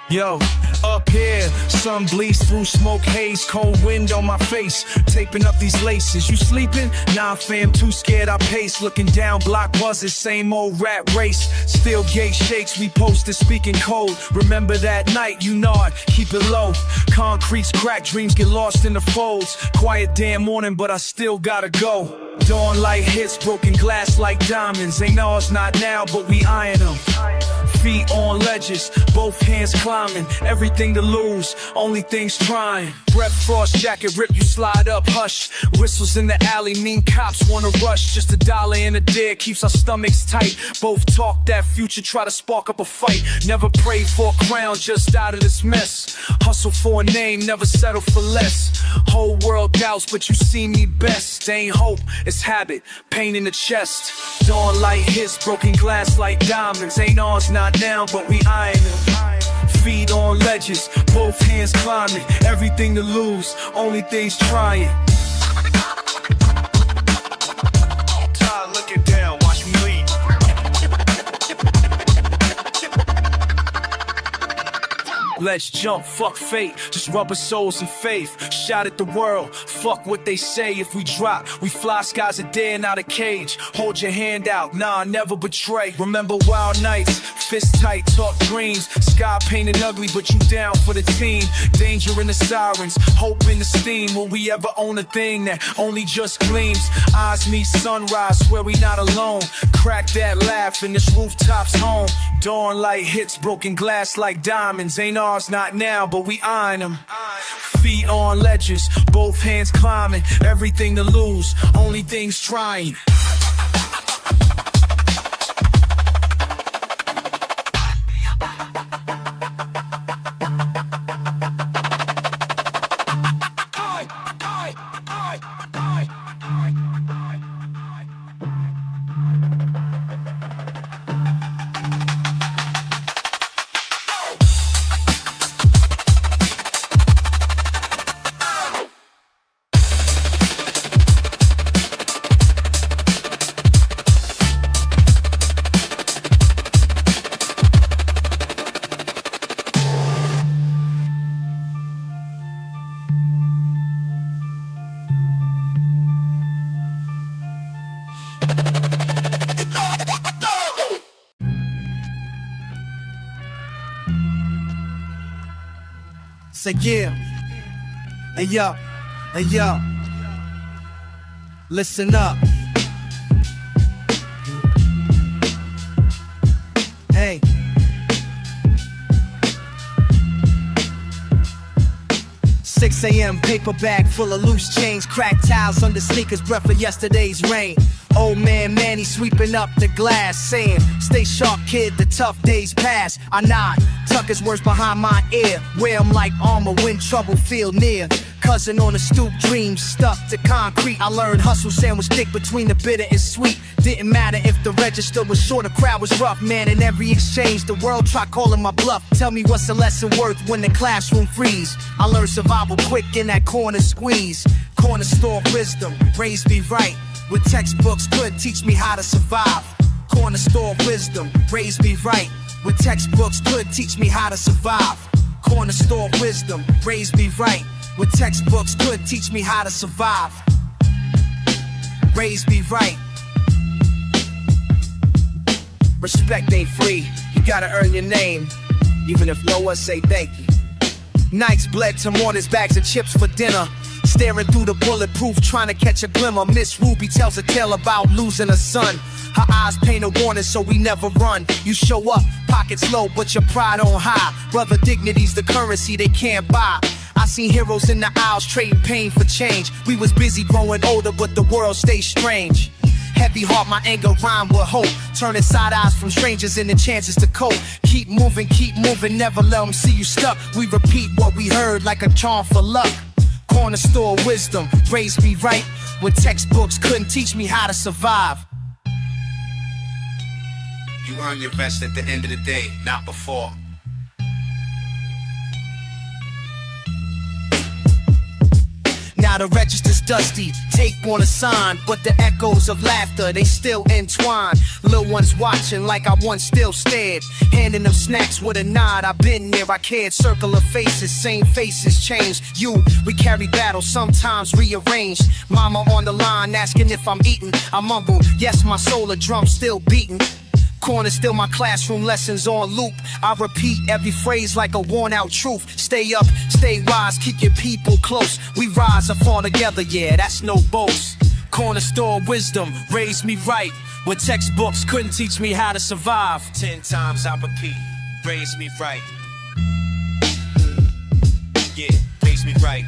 Yo, up here, sun bleeds through smoke haze, cold wind on my face, taping up these laces. You sleeping? Nah, fam, too scared I pace. Looking down, block buzzes, same old rat race. Still gate shakes, we posted speaking cold. Remember that night, you nod, keep it low. Concrete's cracked, dreams get lost in the folds. Quiet damn morning, but I still gotta go. Dawn light hits, broken glass like diamonds. Ain't ours, not now, but we eyeing them. Feet on ledges, both hands climbing. Everything to lose, only things trying. Breath frost jacket, rip you slide up, hush. Whistles in the alley, mean cops wanna rush. Just a dollar and a dare keeps our stomachs tight. Both talk that future, try to spark up a fight. Never prayed for a crown, just out of this mess. Hustle for a name, never settle for less. Whole world doubts, but you see me best. Ain't hope, it's habit, pain in the chest. Dawn light hits, broken glass like diamonds. Ain't ours, not now, but we eyeing them. Feet on ledges, both hands climbing. Everything to lose, only things trying. Tired looking down, watch me lead. Let's jump, fuck fate, just rubber souls and faith. Shout at the world, fuck what they say. If we drop, we fly, skies are dead, not a cage. Hold your hand out, nah, never betray. Remember wild nights, fist tight, talk dreams. Sky painted ugly, but you down for the team. Danger in the sirens, hope in the steam. Will we ever own a thing that only just gleams? Eyes meet sunrise, swear we not alone. Crack that laugh and this rooftop's home. Dawn light hits, broken glass like diamonds. Ain't ours, not now, but we eyeing them. Feet on ledges, both hands climbing. Everything to lose, only things trying. Say yeah, hey yo, hey yo, listen up. Hey. 6 a.m. paper bag full of loose change. Cracked towels under sneakers, breath of yesterday's rain. Old man Manny sweeping up the glass, saying, stay sharp kid, the tough days pass. I nod, tuck his words behind my ear. Wear 'em like armor when trouble feel near. Cousin on the stoop, dreams stuck to concrete. I learned hustle sandwich thick between the bitter and sweet. Didn't matter if the register was short, the crowd was rough. Man, in every exchange, the world tried calling my bluff. Tell me what's the lesson worth when the classroom freeze. I learned survival quick in that corner squeeze. Corner store wisdom, raised me right. With textbooks could teach me how to survive. Corner store wisdom, raised me right. With textbooks could teach me how to survive. Corner store wisdom, raised me right. With textbooks could teach me how to survive. Raised me right. Respect ain't free, you gotta earn your name. Even if no one say thank you. Nights bled to mornings, bags of chips for dinner. Staring through the bulletproof, trying to catch a glimmer. Miss Ruby tells a tale about losing a son. Her eyes paint a warning so we never run. You show up, pockets low, but your pride on high. Brother, dignity's the currency they can't buy. I seen heroes in the aisles trading pain for change. We was busy growing older, but the world stayed strange. Heavy heart, my anger rhyme with hope. Turning side eyes from strangers into chances to cope. Keep moving, never let them see you stuck. We repeat what we heard like a charm for luck. Corner store wisdom, raised me right. When textbooks couldn't teach me how to survive. You earn your best at the end of the day, not before. Now Now the register's dusty, tape on a sign, but the echoes of laughter, they still entwine. Little ones watching like I once still stared, handing them snacks with a nod. I've been there, I cared. Circle of faces, same faces changed. We carry battles, sometimes rearranged. Mama on the line asking if I'm eating. I mumble, yes, my soul, a drum still beating. Corner still my classroom lessons on loop. I repeat every phrase like a worn out truth. Stay up, stay wise, keep your people close. We rise or fall together, yeah, that's no boast. Corner store wisdom raised me right, when textbooks couldn't teach me how to survive. 10 times I repeat, raise me right. Yeah, raise me right.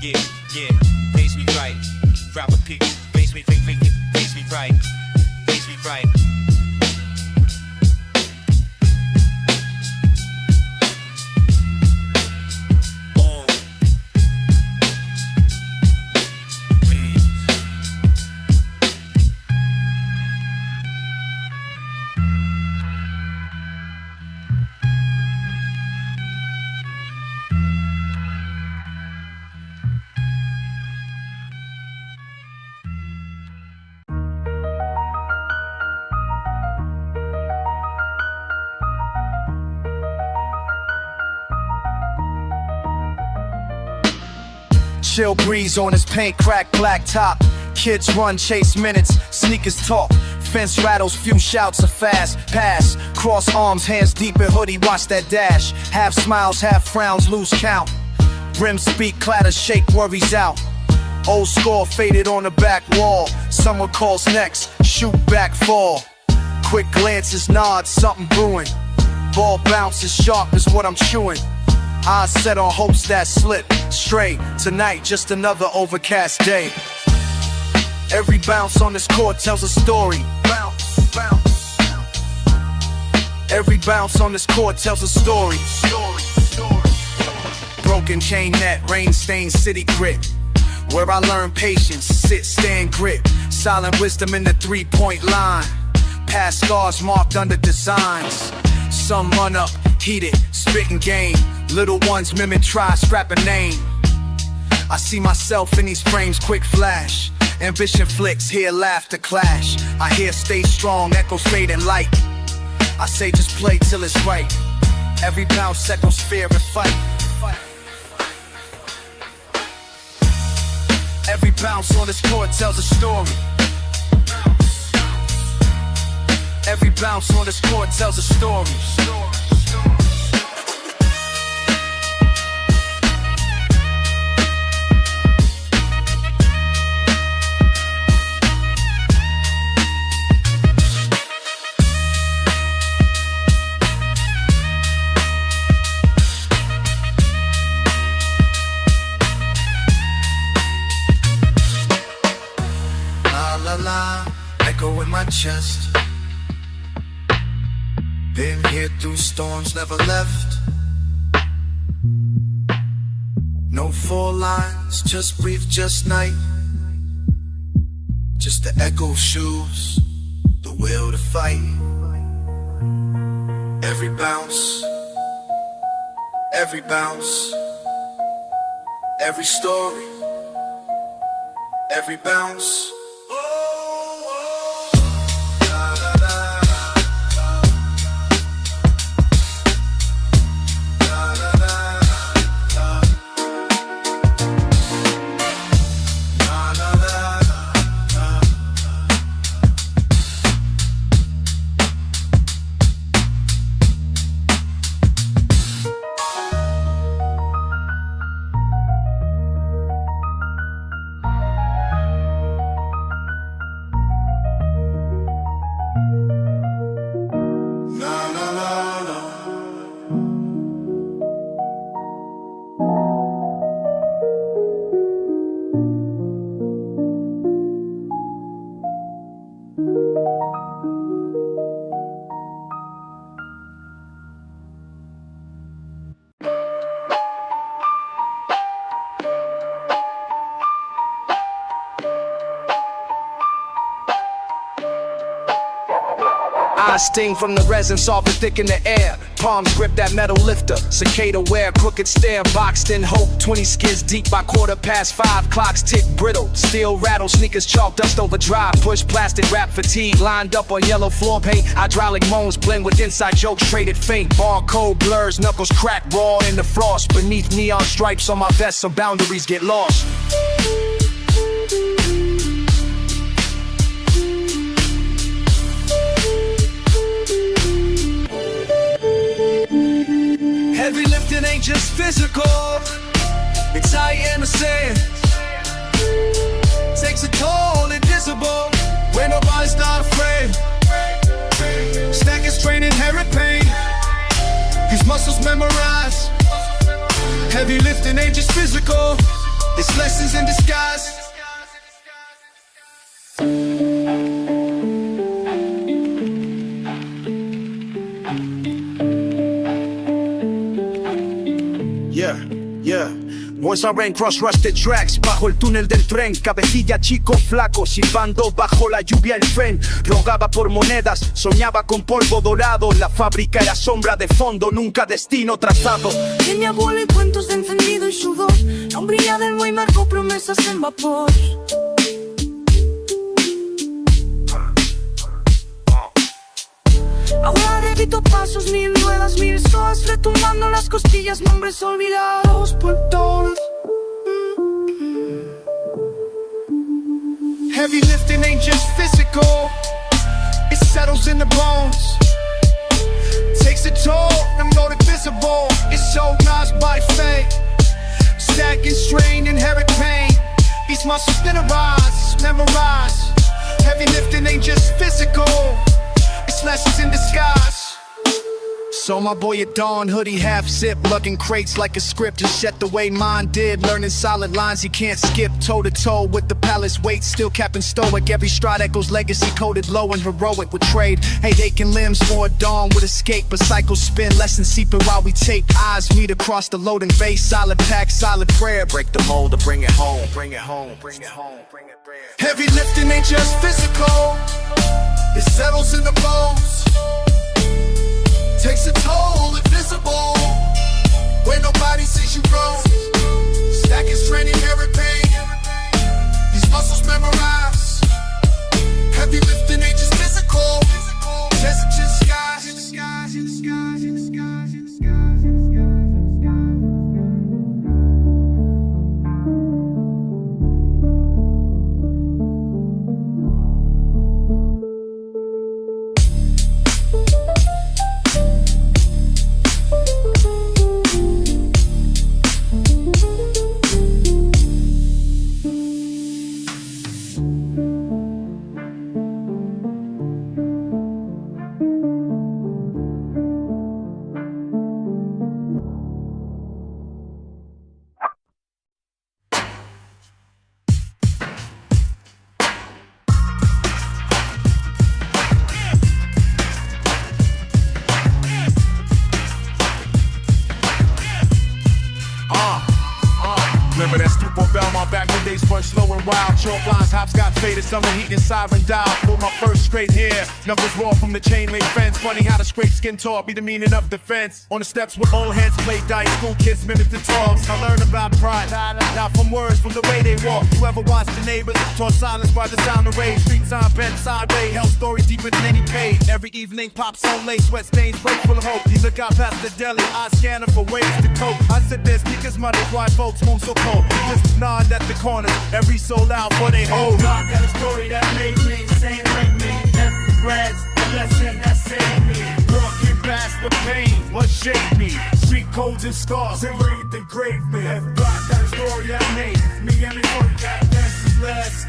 Yeah, raise me right. Drop a peak, raise me right. Raise me right. Chill breeze on his paint crack black top. Kids run, chase minutes, sneakers talk. Fence rattles, few shouts of fast pass. Cross arms, hands deep in hoodie, watch that dash. Half smiles, half frowns, lose count. Rims speak, clatter, shake worries out. Old score faded on the back wall. Someone calls next, shoot back, fall. Quick glances, nods, something brewing. Ball bounces, sharp is what I'm chewing. Eyes set on hopes that slip straight. Tonight, just another overcast day. Every bounce on this court tells a story. Bounce, bounce. Every bounce on this court tells a story. Broken chain net, rain-stained city grit. Where I learn patience, sit, stand, grip. Silent wisdom in the three-point line. Past scars marked under designs. Some run up, heated, spitting game. Little ones mimic, try, scrap a name. I see myself in these frames, quick flash. Ambition flicks, hear laughter clash. I hear stay strong, echoes fade and light. I say just play till it's right. Every bounce echoes fear and fight. Every bounce on this court tells a story. Every bounce on this court tells a story. Echo in my chest. Been here through storms, never left. No four lines, just brief, just night. Just the echo shoes, the will to fight. Every bounce, every bounce, every story, every bounce. Eyes sting from the resin, solvent thick in the air. Palms grip that metal lifter. Cicada wear, crooked stare, boxed in hope. 20 skids deep by 5:15. Clocks tick brittle. Steel rattle, sneakers chalk, dust over dry. Push plastic wrap fatigue. Lined up on yellow floor paint. Hydraulic moans blend with inside jokes traded faint. Barcode blurs, knuckles crack raw in the frost. Beneath neon stripes on my vest, some boundaries get lost. Heavy lifting ain't just physical, it's high in the sand. Takes a toll, invisible, when nobody's not afraid. Stacking strain, inherent pain, these muscles memorize. Heavy lifting ain't just physical, it's lessons in disguise. Boys are rain cross rusted tracks bajo el túnel del tren. Cabecilla chico flaco silbando bajo la lluvia el tren. Rogaba por monedas, soñaba con polvo dorado. La fábrica era sombra de fondo, nunca destino trazado. De mi abuelo y cuentos de encendido y sudor. La hombría del buey marcó promesas en vapor. Ahora repito pasos, mil ruedas, mil soas, retumbando en las costillas, nombres olvidados por todos. Heavy lifting ain't just physical, it settles in the bones. Takes a toll, I'm not invisible, it's so nice by fate. Stacking strain, inherent pain, these muscles memorize. Heavy lifting ain't just physical, it's lessons in disguise. Saw my boy at dawn, hoodie half zip, lugging crates like a script, just set the way mine did. Learning solid lines he can't skip, toe to toe with the palace weight, still capping stoic. Every stride echoes legacy coded low and heroic with trade. Hey, aching limbs for dawn with escape, but cycles spin, lessons seeping while we take. Eyes meet across the loading bay, solid pack, solid prayer. Break the mold to bring it home, bring it home, bring it home, bring it home. Heavy lifting ain't just physical, it settles in the bones. Takes a toll, invisible, where nobody sees you grow. Stacking strain, inherent pain, these muscles memorize. Heavy lifting ain't just physical, just disguise. Remember that stoop on Belmont back when days were slow and wild. Chalk lines, hops got faded, summer heat and siren dial. Pulled my first straight hair, knuckles raw from the chain link fence. Funny how the scrape skin taught me the meaning of defense. On the steps with old heads play dice, school kids mimic the talks. I learned about pride, not from words, from the way they walk. You ever watch the neighbors taught silence by the sound of rage? Street sign bent sideways, hell story deeper than any page. Every evening pops on late, sweat stains, break full of hope. You look out past the deli, I scan them for ways to cope. I sit there, speakers money, why folks move so cold. Just nod at the corners, every soul out for they hold. God got a story that made me, same like me. Never regrets, the lesson that saved me. Walking past the pain, what shaped me? Street codes and scars, and breathed and graved me. God got a story that made me, and before got less,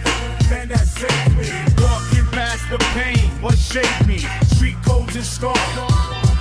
man that saved me. Walking past the pain, what shaped me? Street codes and scars,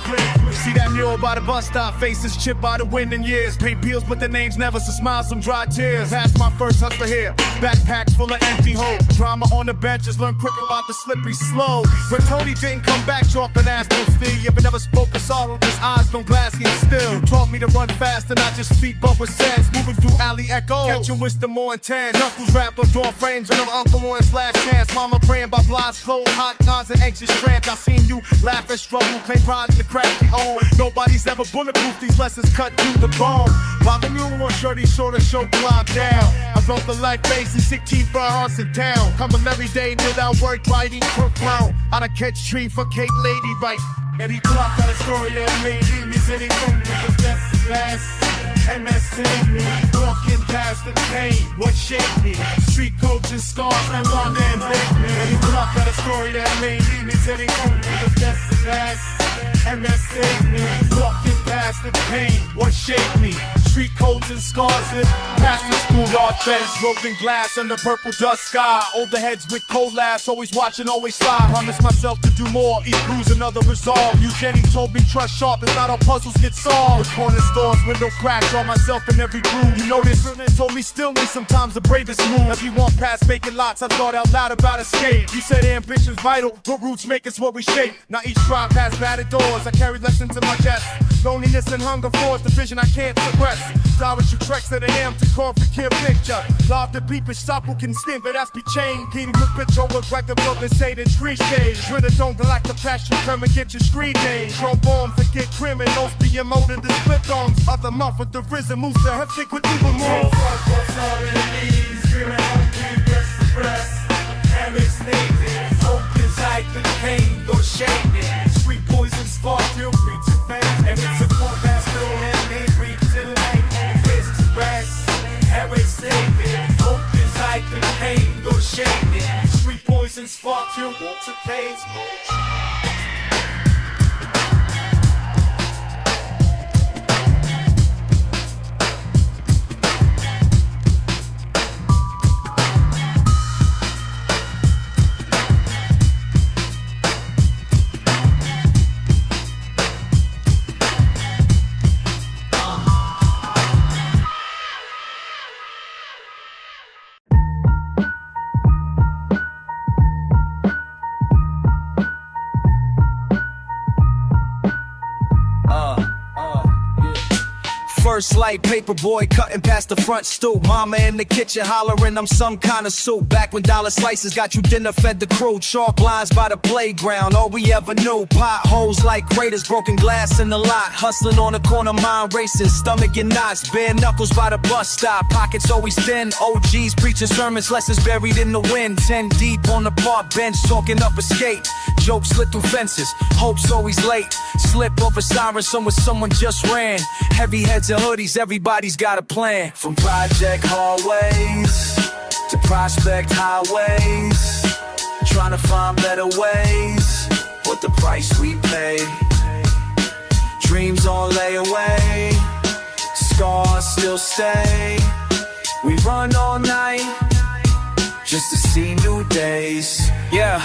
graved me. See that mural by the bus stop, faces chipped by the wind and years. Paint peels, but their names never, so smiles, some dry tears. Past my first hustler here, backpacks full of empty hope. Drama on the benches, learn quick about the slippery slope. When Tony didn't come back, dropping ass no steal. You ever never spoke a sorrow, his eyes don't glass, he still. You taught me to run fast and not just feet bump with sense. Moving through alley echo, catching wisdom more intense. Knuckles wrapped up, door frames, and an uncle on his last chance. Mama praying by blinds closed, hot guns and anxious trance. I seen you laugh and struggle, claim pride in the crack you own. Nobody's ever bulletproof, these lessons cut through the bone. While the mule on shorty shorter show climb down. I felt the life basic, 16 for hearts and town. Coming every day without work, writing crook round. On a catch tree for Kate Lady right. And he blocked out a story that made him. He said he couldn't with the best of best. MS in me, walking past the pain, what shaped me? Street coach and scars and one and make me. And he blocked out a story that made him. He said he couldn't with the best of best. MS in me, walking past the pain, what shaped me? Street codes and scars and past the schoolyard fence, broken glass under purple dust sky. Older heads with cold laughs, always watching, always slide. Promise myself to do more, each bruise another resolve. You Jennings told me trust sharp, it's not all puzzles get solved. With corner stores, window cracks, draw myself in every groove. You know this, told me stillness sometimes the bravest move. If you want past vacant lots, I thought out loud about escape. You said ambition's vital, but roots make us what we shape. Now each tribe has battered doors, I carry lessons in my chest. Loneliness and hunger force the vision I can't suppress. Die with you treks to the ham to corporate care picture. Love the people stop who can stand, but that's be chained. King with picture look like the book and say the tree shade. Twitter don't like the passion, come and get your street name. Throw bombs to get criminals, be your motive to split on. Other month with the risen moves to hectic with evil moves. What's all it needs? Screaming hungry, breast to breast. And it's needed. Hope is like the pain, go shake it. Street poison spark, feel free to fame. And it's a cold pass, still handmade, reach to the night. Fist to breast, and it's needed. Hope is like the pain, go shake it. Street poison spark, feel to pain. First light, paper boy cutting past the front stoop. Mama in the kitchen hollering I'm some kind of soup. Back when dollar slices got you dinner, fed the crew. Chalk lines by the playground, all we ever knew. Potholes like craters, broken glass in the lot. Hustling on the corner, mind racing, stomach in knots. Bare knuckles by the bus stop, pockets always thin. OGs preaching sermons, lessons buried in the wind. 10 deep on the park bench, talking up a skate. Jokes slid through fences, hope's always late. Slip over sirens, someone just ran. Heavy heads and hoodies, everybody's got a plan. From project hallways to prospect highways, trying to find better ways. What the price we pay? Dreams on layaway, scars still stay. We run all night just to see new days. Yeah.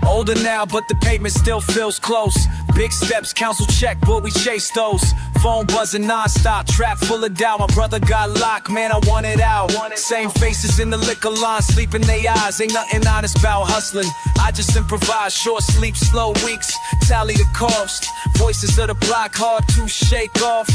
Older now, but the pavement still feels close. Big steps, council check, but we chase those. Phone buzzing non-stop, trap full of doubt. My brother got locked, man, I want it out. Same faces in the liquor line, sleep in they eyes. Ain't nothing honest about hustling. I just improvise, short sleep, slow weeks. Tally the cost, voices of the block, hard to shake off.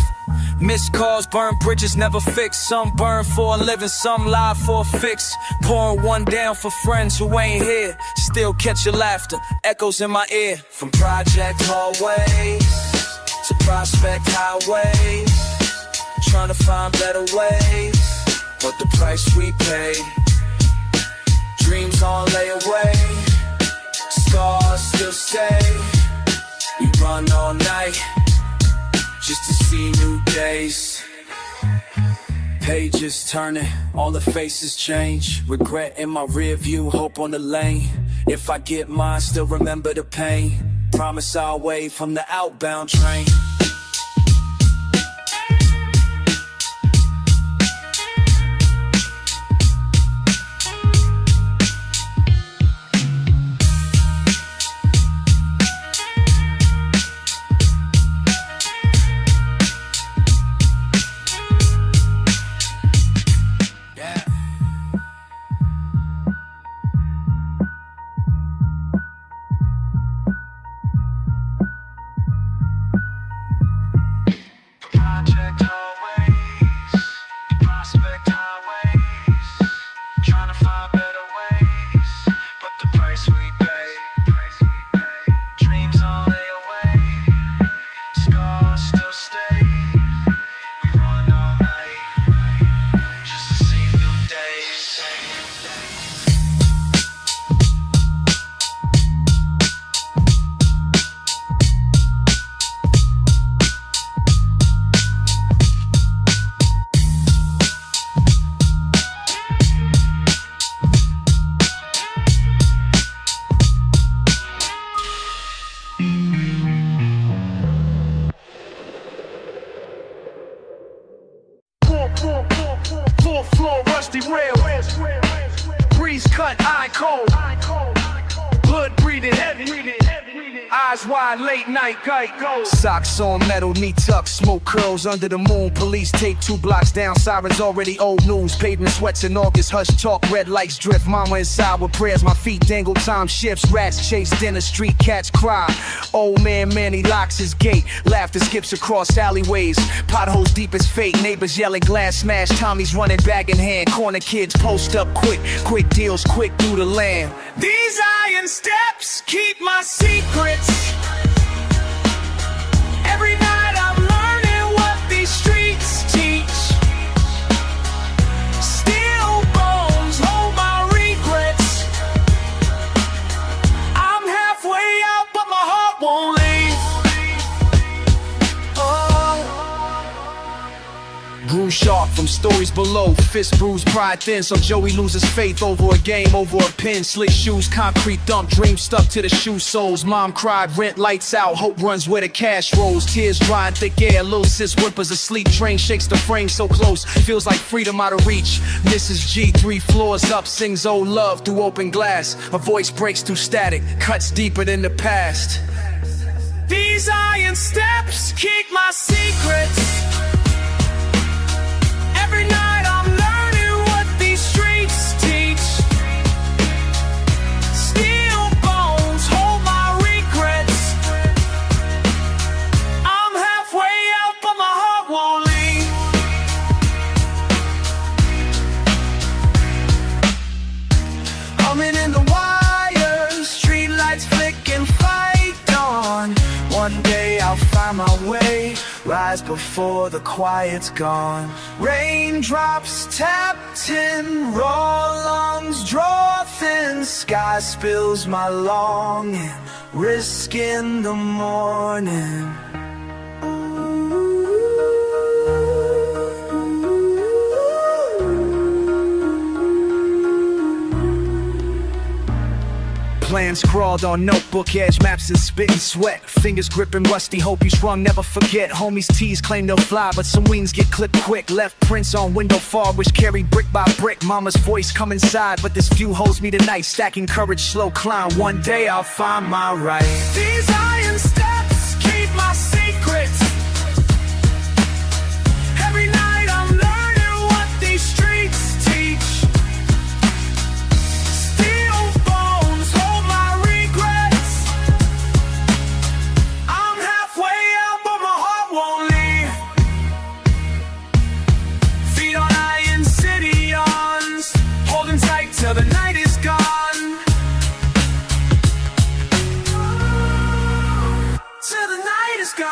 Missed calls, burn bridges, never fixed. Some burn for a living, some live for a fix. Pouring one down for friends who ain't here. Still catch your laughter, echoes in my ear. From project hallways to prospect highways, trying to find better ways. But the price we pay, dreams on layaway, scars still stay. We run all night just to see new days. Pages turning, all the faces change. Regret in my rear view, hope on the lane. If I get mine, still remember the pain. Promise I'll wave from the outbound train. cut, eye cold. Blood breathing heavy. Eyes wide, late night, go. Socks on metal, knee tucked, smoke curls under the moon. Police take 2 blocks down, sirens already old news. Pavement sweats in August, hush talk, red lights drift. Mama inside with prayers, my feet dangle, time shifts. Rats chase dinner, street cats cry. Old man Manny locks his gate. Laughter skips across alleyways. Potholes deep as fate, neighbors yelling, glass smash. Tommy's running bag in hand. Corner kids post up quick deals quick through the land. These iron steps keep my secrets. Every night I'm learning what these streets teach. Steel bones hold my regrets. I'm halfway out, but my heart won't leave. Bruise sharp from stories below. Fist bruised, pride thin. So Joey loses faith over a game, over a pin. Slick shoes, concrete dump, dreams stuck to the shoe soles. Mom cried, rent lights out, hope runs where the cash rolls. Tears dry in thick air, little sis whimpers asleep. Train shakes the frame so close, feels like freedom out of reach. Mrs. G, 3 floors up, sings old love through open glass. Her voice breaks through static, cuts deeper than the past. These iron steps keep my secrets. Every night I'm learning what these streets teach. Steel bones hold my regrets. I'm halfway out, but my heart won't leave. Humming in the wires, street lights flicking, fight dawn. One day I'll find my way, rise before the quiet's gone. Raindrops tapped in, raw lungs draw thin. Sky spills my longing, risk in the morning. Plans scrawled on notebook edge, maps and spitting sweat. Fingers gripping rusty, hope you sprung, never forget. Homies tease claim they'll fly, but some wings get clipped quick. Left prints on window far, which carry brick by brick. Mama's voice come inside, but this view holds me tonight. Stacking courage, slow climb, one day I'll find my right. These iron steps keep my secrets. Every night I'm learning what these streets teach. Steel bones hold my regrets. I'm halfway out, but my heart won't leave. Feet on iron city ons, holding tight till the night is gone. Till the night is gone.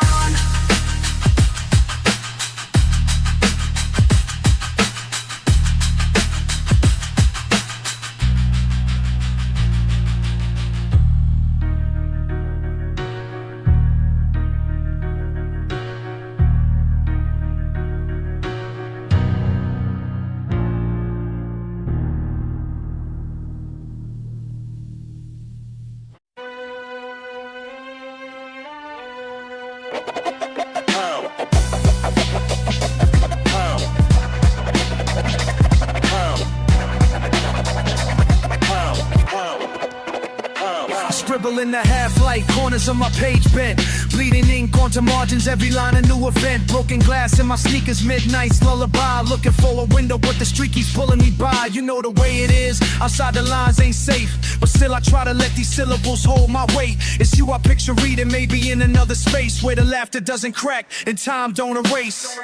Scribble in the half-light, corners of my page bent. Bleeding ink onto margins, every line a new event. Broken glass in my sneakers, midnight's lullaby. Looking for a window, but the street keeps pulling me by. You know the way it is, outside the lines ain't safe. But still I try to let these syllables hold my weight. It's you I picture reading, maybe in another space, where the laughter doesn't crack and time don't erase.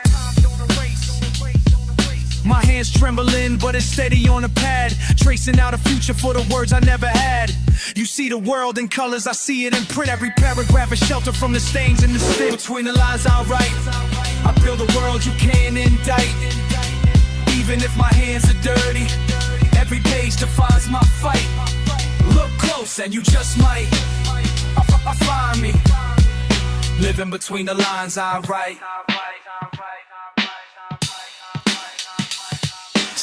My hands trembling, but it's steady on the pad, tracing out a future for the words I never had. You see the world in colors, I see it in print. Every paragraph is shelter from the stains in the spit. Between the lines I write, I build a world you can't indict. Even if my hands are dirty, every page defines my fight. Look close and you just might find me living between the lines I write.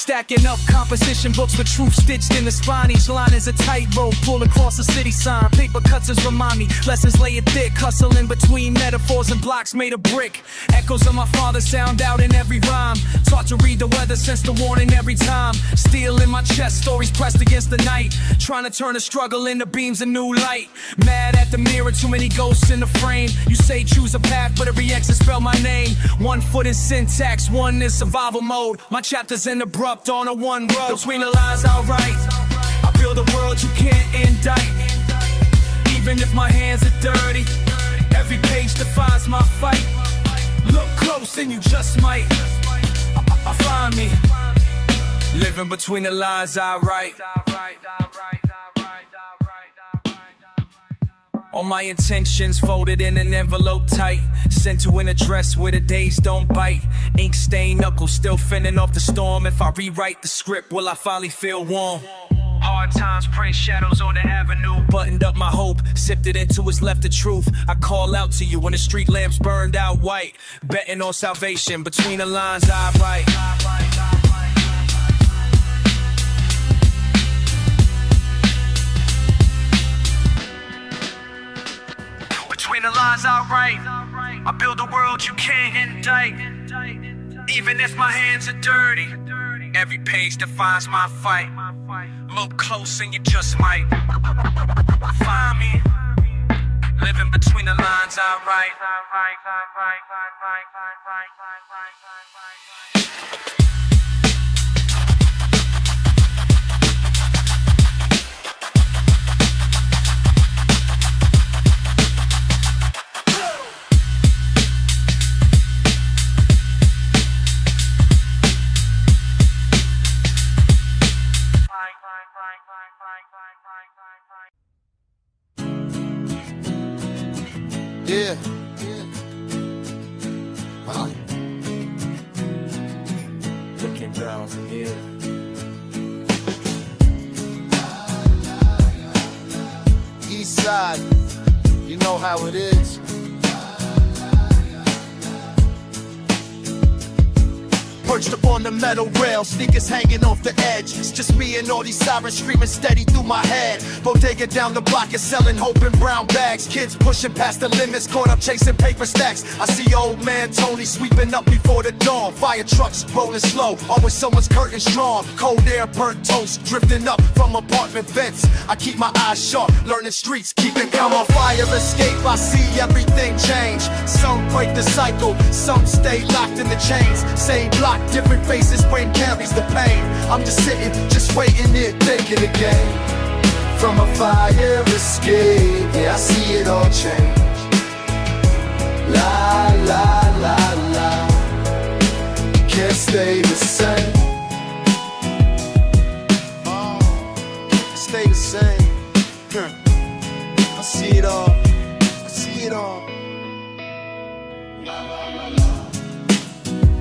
Stacking up composition books with truth stitched in the spine. Each line is a tightrope pulled across a city sign. Paper cuts as remind me, lessons lay it thick. Hustling between metaphors and blocks made of brick. Echoes of my father sound out in every rhyme. Taught to read the weather, sense the warning every time. Steel in my chest, stories pressed against the night. Trying to turn a struggle into beams of new light. Mad at the mirror, too many ghosts in the frame. You say choose a path, but every exit spell my name. 1 foot in syntax, 1 in survival mode. My chapters end abrupt on a one road. Between the lines I write, I build a world you can't indict. Even if my hands are dirty, every page defines my fight. Look close and you just might find me living between the lines I write. All my intentions folded in an envelope tight. Sent to an address where the days don't bite. Ink stained knuckles still fending off the storm. If I rewrite the script, will I finally feel warm? Hard times print shadows on the avenue. Buttoned up my hope, sipped it into what's left the truth. I call out to you when the street lamps burned out white. Betting on salvation, between the lines I write. Between the lines I write, I build a world you can't indict. Even if my hands are dirty, every page defines my fight. Look close and you just might find me living between the lines I write. Yeah. Looking down from here. East side, you know how it is. Perched up on the metal rail, sneakers hanging off the edge. It's just me and all these sirens screaming steady through my head. Bodega down the block is selling hope in brown bags. Kids pushing past the limits, caught up chasing paper stacks. I see old man Tony sweeping up before the dawn. Fire trucks rolling slow, always someone's curtain strong. Cold air, burnt toast, drifting up from apartment vents. I keep my eyes sharp, learning streets, keeping calm on fire escape. I see everything change. Some break the cycle, some stay locked in the chains. Same block, different faces, brain carries the pain. I'm just sitting, just waiting here, thinking again. From a fire escape, yeah, I see it all change. La, la, la, la. Can't stay the same. Stay the same. I see it all, I see it all.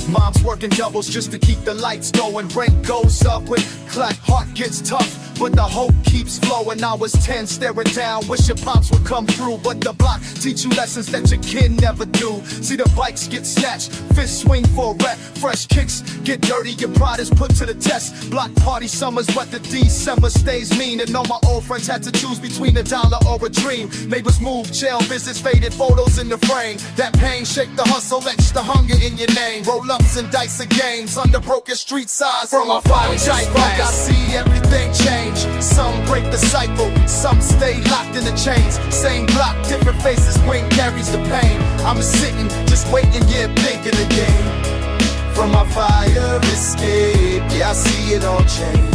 Mom's working doubles just to keep the lights going. Rent goes up when clack, heart gets tough, but the hope keeps flowing. I was 10 staring down, wishing pops would come through, but the block teach you lessons that your kid never do. See the bikes get snatched, fists swing for a rep, fresh kicks get dirty, your pride is put to the test. Block party summers, but the December stays mean, and all my old friends had to choose between $1 or a dream. Neighbors move, jail visits, faded photos in the frame. That pain shake the hustle, etch the hunger in your name. Roll ups and dice of games under broken street signs. From a fire tight back, I see everything change. Some break the cycle, some stay locked in the chains. Same block, different faces, wind carries the pain. I'm sitting, just waiting, yeah, thinking again. From my fire escape, yeah, I see it all change.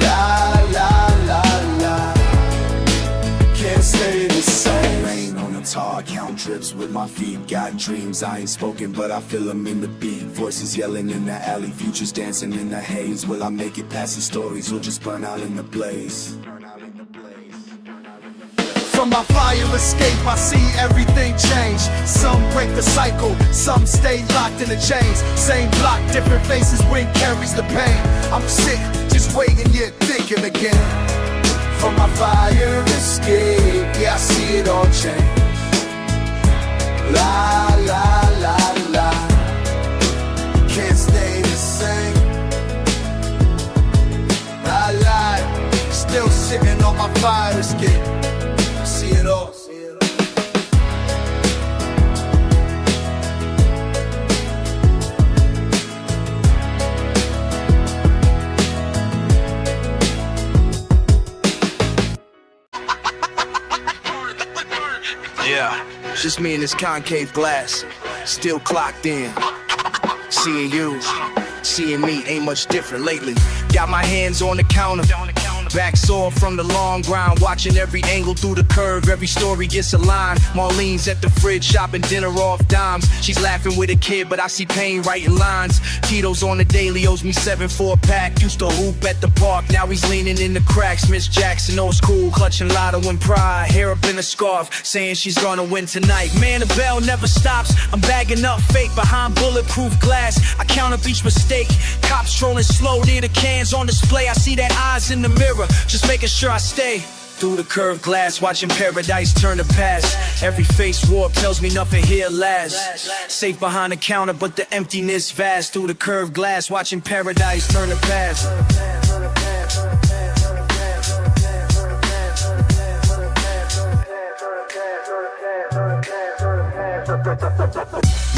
La, la, la, la. Can't stay the same. Rain on the tar, count drips with my feet. Got dreams, I ain't spoken, but I feel them in the beat. Voices yelling in the alley, futures dancing in the haze. Will I make it past the stories or just burn out in the blaze? From my fire escape, I see everything change. Some break the cycle, some stay locked in the chains. Same block, different faces, wind carries the pain. I'm sitting, just waiting, yeah, thinking again. From my fire escape, yeah, I see it all change. La, la, la, la. Can't stay the same. Yeah, just me and this concave glass, still clocked in. Seeing you, seeing me ain't much different lately. Got my hands on the counter, back sore from the long grind, watching every angle through the curve, every story gets a line. Marlene's at the fridge shopping dinner off dimes. She's laughing with a kid, but I see pain writing lines. Tito's on the daily, owes me 7 for a pack. Used to hoop at the park, now he's leaning in the cracks. Miss Jackson, old school, clutching lotto and pride. Hair up in a scarf, saying she's gonna win tonight. Man, the bell never stops, I'm bagging up fake behind bulletproof glass. I count up each mistake, cops strolling slow near the cans on display. I see that eyes in the mirror, just making sure I stay. Through the curved glass, watching paradise turn to past. Every face warp tells me nothing here lasts. Safe behind the counter, but the emptiness vast. Through the curved glass, watching paradise turn to past.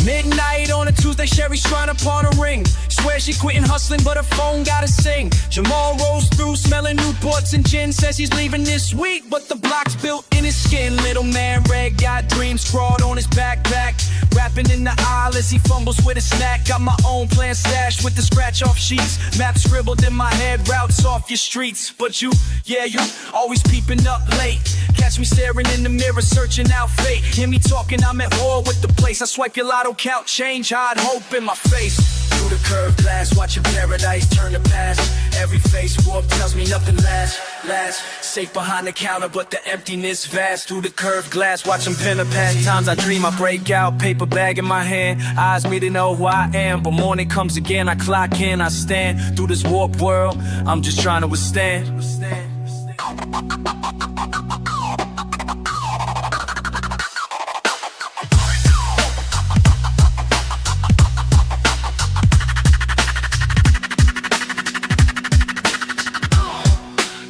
Midnight on a Tuesday, Sherry's trying to pawn a ring. Swear she quitting hustling, but her phone gotta sing. Jamal rolls through, smelling Newports and gin. Says he's leaving this week, but the block's built in his skin. Little man, red, got dreams scrawled on his backpack. Rapping in the aisle as he fumbles with a snack. Got my own plan stashed with the scratch-off sheets. Maps scribbled in my head, routes off your streets. But you, yeah, you always peeping up late. Catch me staring in the mirror, searching out fate. Hear me talking, I'm at war with the place. I swipe your lotto count change, hide hope in my face. Through the curved glass, watching paradise turn to past. Every face warp tells me nothing lasts. Safe behind the counter, but the emptiness vast. Through the curved glass, watching pen and past. Times I dream I break out, paper bag in my hand. Eyes me to know who I am, but morning comes again. I clock in, I stand. Through this warped world, I'm just trying to withstand.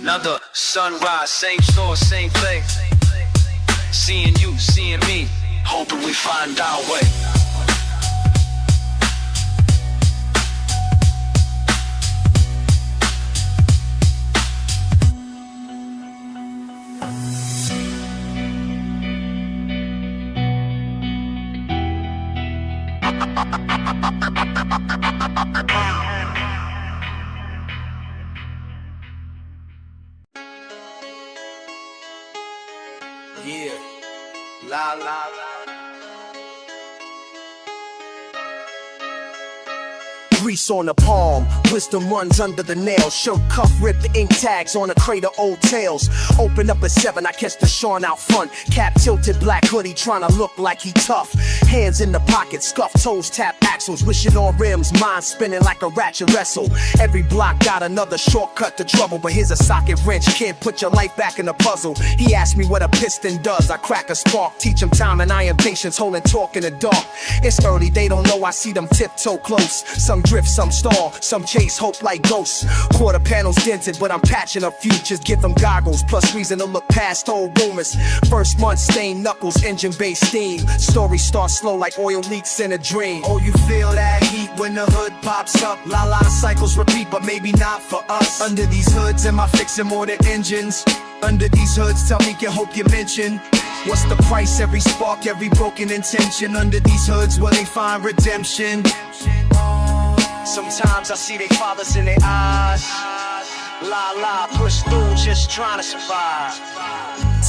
Another sunrise, same source, same thing. Seeing you, seeing me, hoping we find our way. Yeah, la la la. Grease on the palm, wisdom runs under the nail. Shirt cuff ripped, the ink tags on a crate of old tales. Open up at 7, I catch the Sean out front. Cap tilted, black hoodie, trying to look like he tough. Hands in the pocket, scuffed toes, tap axles. Wishing on rims, mind spinning like a ratchet wrestle. Every block got another shortcut to trouble, but here's a socket wrench. Kid, put your life back in the puzzle. He asked me what a piston does. I crack a spark, teach him time and iron patience, holding talk in the dark. It's early, they don't know I see them tiptoe close. Some drift, some stall, some chase hope like ghosts. Quarter panels dented, but I'm patching up futures. Give them goggles, plus reason to look past old rumors. First month stained knuckles, engine based steam. Story starts slow like oil leaks in a dream. Oh, you feel that heat when the hood pops up. La la cycles repeat, but maybe not for us. Under these hoods, am I fixing more than engines? Under these hoods, tell me, can hope you mention. What's the price? Every spark, every broken intention. Under these hoods, will they find redemption? Sometimes I see they fathers in their eyes. La la, push through, just trying to survive.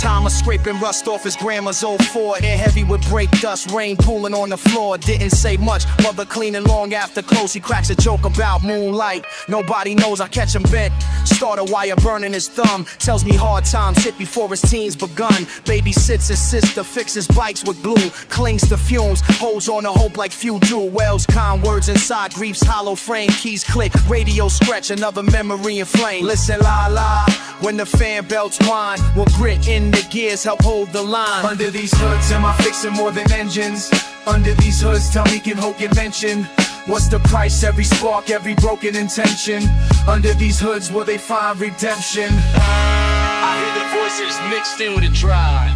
Thomas scraping rust off his grandma's old Ford. Air heavy with brake dust, rain pooling on the floor. Didn't say much, mother cleaning long after close. He cracks a joke about moonlight. Nobody knows I catch him bent. Starter wire burning his thumb. Tells me hard times hit before his teens begun. Babysits his sister, fixes bikes with glue. Clings to fumes, holds on to hope like few do. Wells, calm words inside, grief's hollow frame. Keys click, radio scratch, another memory in flame. Listen la la, when the fan belts whine, we'll grit in the gears, help hold the line. Under these hoods, am I fixing more than engines? Under these hoods, tell me, can hope you mention? What's the price? Every spark, every broken intention. Under these hoods, will they find redemption? I hear the voices mixed in with a drive.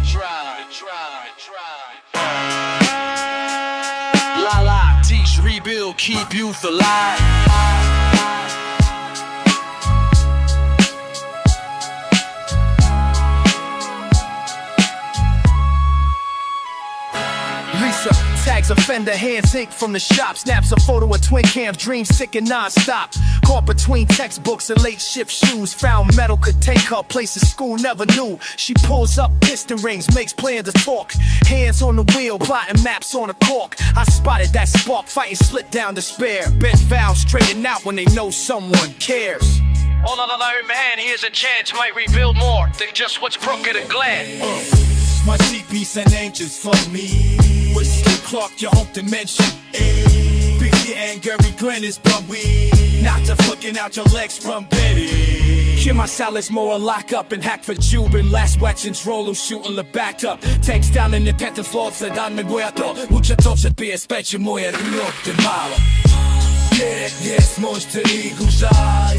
La la, teach, rebuild, keep youth alive. tags a fender, hands ink from the shop. Snaps a photo of twin cams, dreams sick and non-stop. Caught between textbooks and late shift shoes. Found metal could take her places school never knew. She pulls up piston rings, makes plans to talk. Hands on the wheel, plotting maps on a cork. I spotted that spark, fighting split down despair. Bent vows straighten out when they know someone cares. All alone, man, here's a chance, might rebuild more than just what's broke at a glance. My GPs and angels for me. Whiskey Clark, your home dimension. Biggie and Gary Glenn is but we. Not to fucking out your legs from Betty. Kill my salads more lock up and hack for Cuban. Last watchings roll shooting the back up. Takes down in the tenth floor, se danme guato. Mucha dobrze pije specie moje ruloty mało. Jest monster żaj.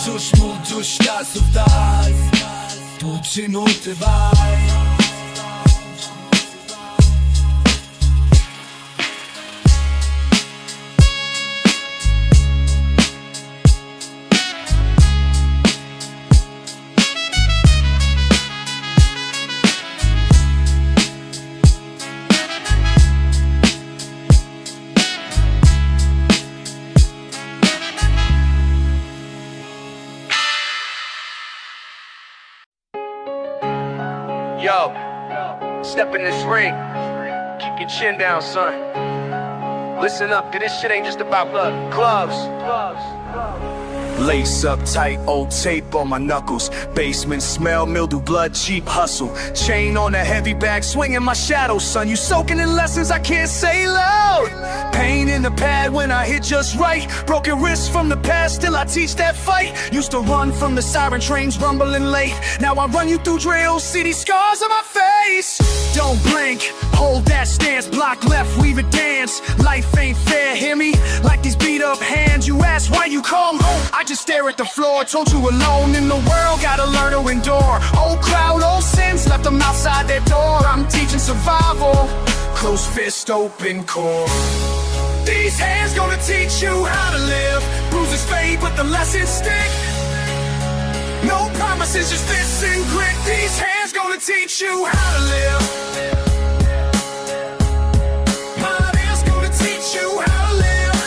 Cóż mu do światów daj. Poczynuty waj. Yo, step in this ring. Keep your chin down, son. Listen up, this shit ain't just about clubs. Lace up tight, old tape on my knuckles. Basement smell, mildew, blood, cheap hustle. Chain on a heavy bag, swinging my shadow, son. You soaking in lessons I can't say loud. Pain in the pad when I hit just right. Broken wrists from the past, still I teach that fight. Used to run from the siren trains, rumbling late. Now I run you through drills, see these scars on my face. Don't blink, hold that stance. Block left, weave it dance. Life ain't fair, hear me? Like these beat up hands. You ask why you come home, I just stare at the floor. Told you alone in the world, gotta learn to endure. Old crowd, old sins, left them outside their door. I'm teaching survival, close fist, open core. These hands gonna teach you how to live. Bruises fade, but the lessons stick. No promises, just fists and grit. These hands gonna teach you how to live. My hands gonna teach you how to live.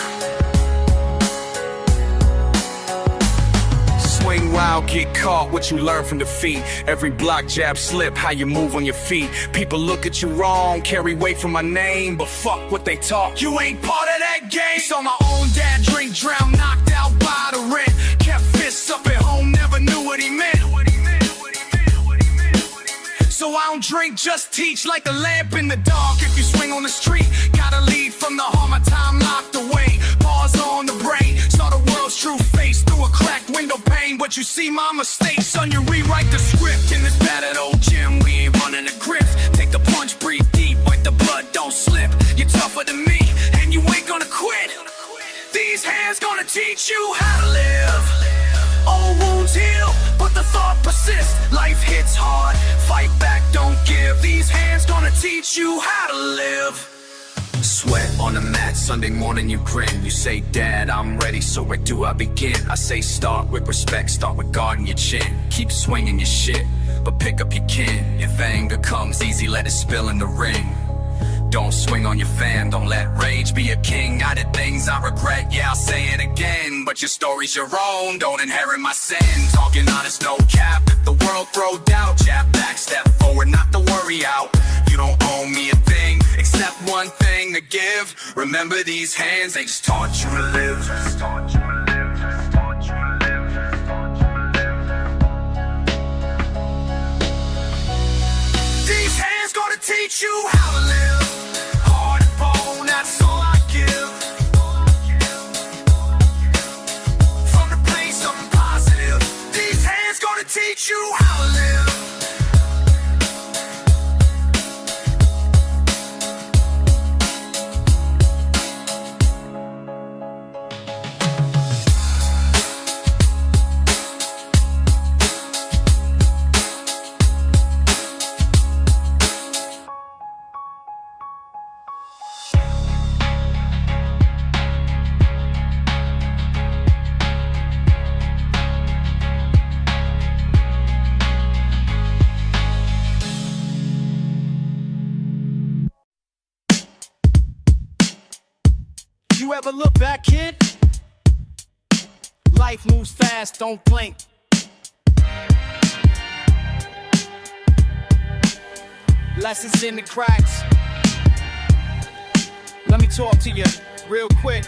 Swing wild, get caught, what you learn from defeat. Every block, jab, slip, how you move on your feet. People look at you wrong, carry weight from my name, but fuck what they talk, you ain't part of that game. Saw my own dad drink, drown, knocked out by the rent. Kept fists up at home, never knew what he meant. So I don't drink, just teach, like the lamp in the dark. If you swing on the street, gotta lead from the heart, my time locked away. Pause on the brain, saw the world's true face through a cracked window pane. But you see my mistakes, son, you rewrite the script. In this battered old gym, we ain't running a grip. Take the punch, breathe deep, wipe the blood, don't slip. You're tougher than me, and you ain't gonna quit. These hands gonna teach you how to live. Old wounds heal, but the thought persists. Life hits hard, fight back, don't give. These hands gonna teach you how to live. Sweat on the mat, Sunday morning you grin. You say, Dad, I'm ready, so where do I begin? I say, start with respect, start with guarding your chin. Keep swinging your shit, but pick up your kin. If anger comes easy, let it spill in the ring. Don't swing on your fan, don't let rage be a king. I did things I regret, yeah, I'll say it again. But your story's your own, don't inherit my sin. Talking honest, no cap, if the world throw doubt, jab back, step forward, not to worry out. You don't owe me a thing, except one thing to give. Remember these hands, they just taught you to live. Just taught you to live, just taught you to live, just taught you to live. These hands gonna teach you how to live. Heart and bone, that's all I give. From the place of positive, these hands gonna teach you how to live. you ever look back, kid? Life moves fast, don't blink. Lessons in the cracks. Let me talk to you real quick.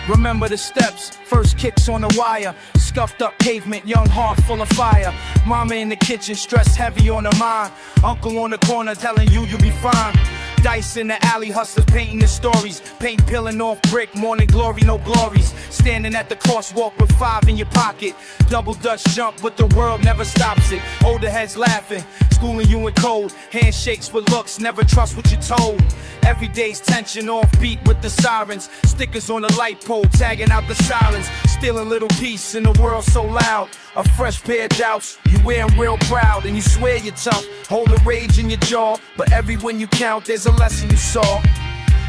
Remember the steps, first kicks on the wire. Scuffed up pavement, young heart full of fire. Mama in the kitchen, stress heavy on her mind. Uncle on the corner telling you you'll be fine. Dice in the alley, hustlers painting the stories. Paint peeling off brick, morning glory, no glories. Standing at the crosswalk with 5 in your pocket. Double Dutch jump, but the world never stops it. Older heads laughing, schooling you in code. Handshakes for looks, never trust what you're told. Every day's tension, off beat with the sirens. Stickers on the light pole, tagging out the silence. Still a little peace in the world so loud. A fresh pair of doubts, you wear 'em real proud. And you swear you're tough, hold the rage in your jaw. But every when you count, there's a lesson you saw.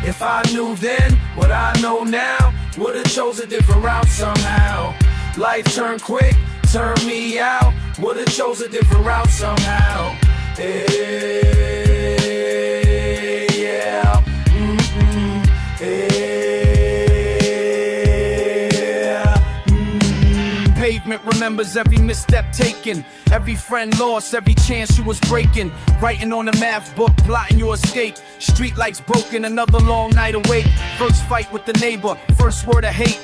If I knew then what I know now, would've chose a different route somehow. Life turned quick, turned me out. Would've chose a different route somehow. Pavement remembers every misstep taken, every friend lost, every chance you was breaking. Writing on the math book, plotting your escape. Street lights broken, another long night awake. First fight with the neighbor, first word of hate.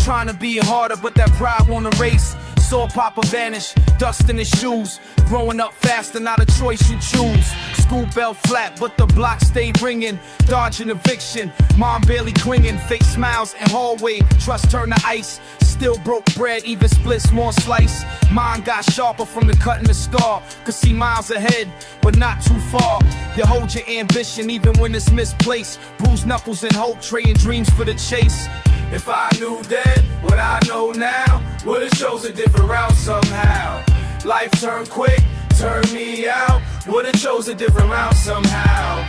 Trying to be harder, but that pride won't erase. Saw Papa vanish, dust in his shoes. Growing up faster, not a choice you choose. School bell flat, but the block stayed ringing. Dodging eviction, mom barely clinging. Fake smiles in hallway, trust turned to ice. Still broke bread, even split small slice. Mine got sharper from the cut and the scar. Could see miles ahead, but not too far. You hold your ambition even when it's misplaced. Bruised knuckles and hope, trading dreams for the chase. If I knew then what I know now, would've chose a different route somehow. Life turned quick, turned me out. Would've chose a different route somehow.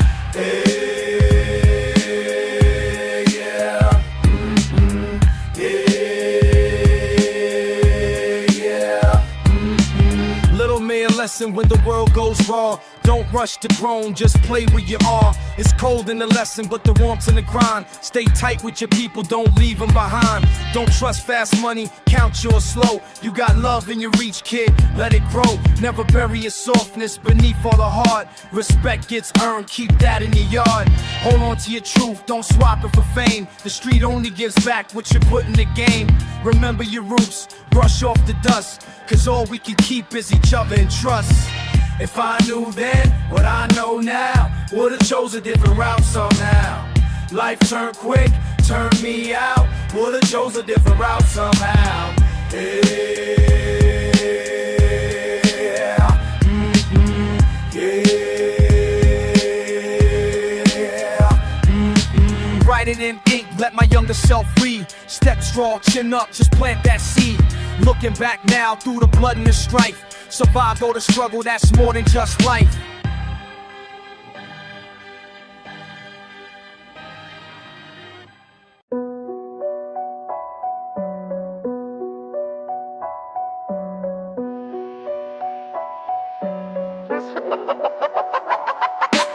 Little man lesson when the world goes raw. Don't rush to grown, just play where you are. It's cold in the lesson, but the warmth in the grind. Stay tight with your people, don't leave them behind. Don't trust fast money, count yours slow. You got love in your reach, kid, let it grow. Never bury your softness beneath all the hard. Respect gets earned, keep that in your yard. Hold on to your truth, don't swap it for fame. The street only gives back what you put in the game. Remember your roots, brush off the dust. Cause all we can keep is each other and trust. If I knew then what I know now, would've chose a different route somehow. Life turned quick, turned me out. Would've chose a different route somehow. Write it in ink, let my younger self read. Step strong, chin up, just plant that seed. Looking back now through the blood and the strife. Survive or the struggle, that's more than just life.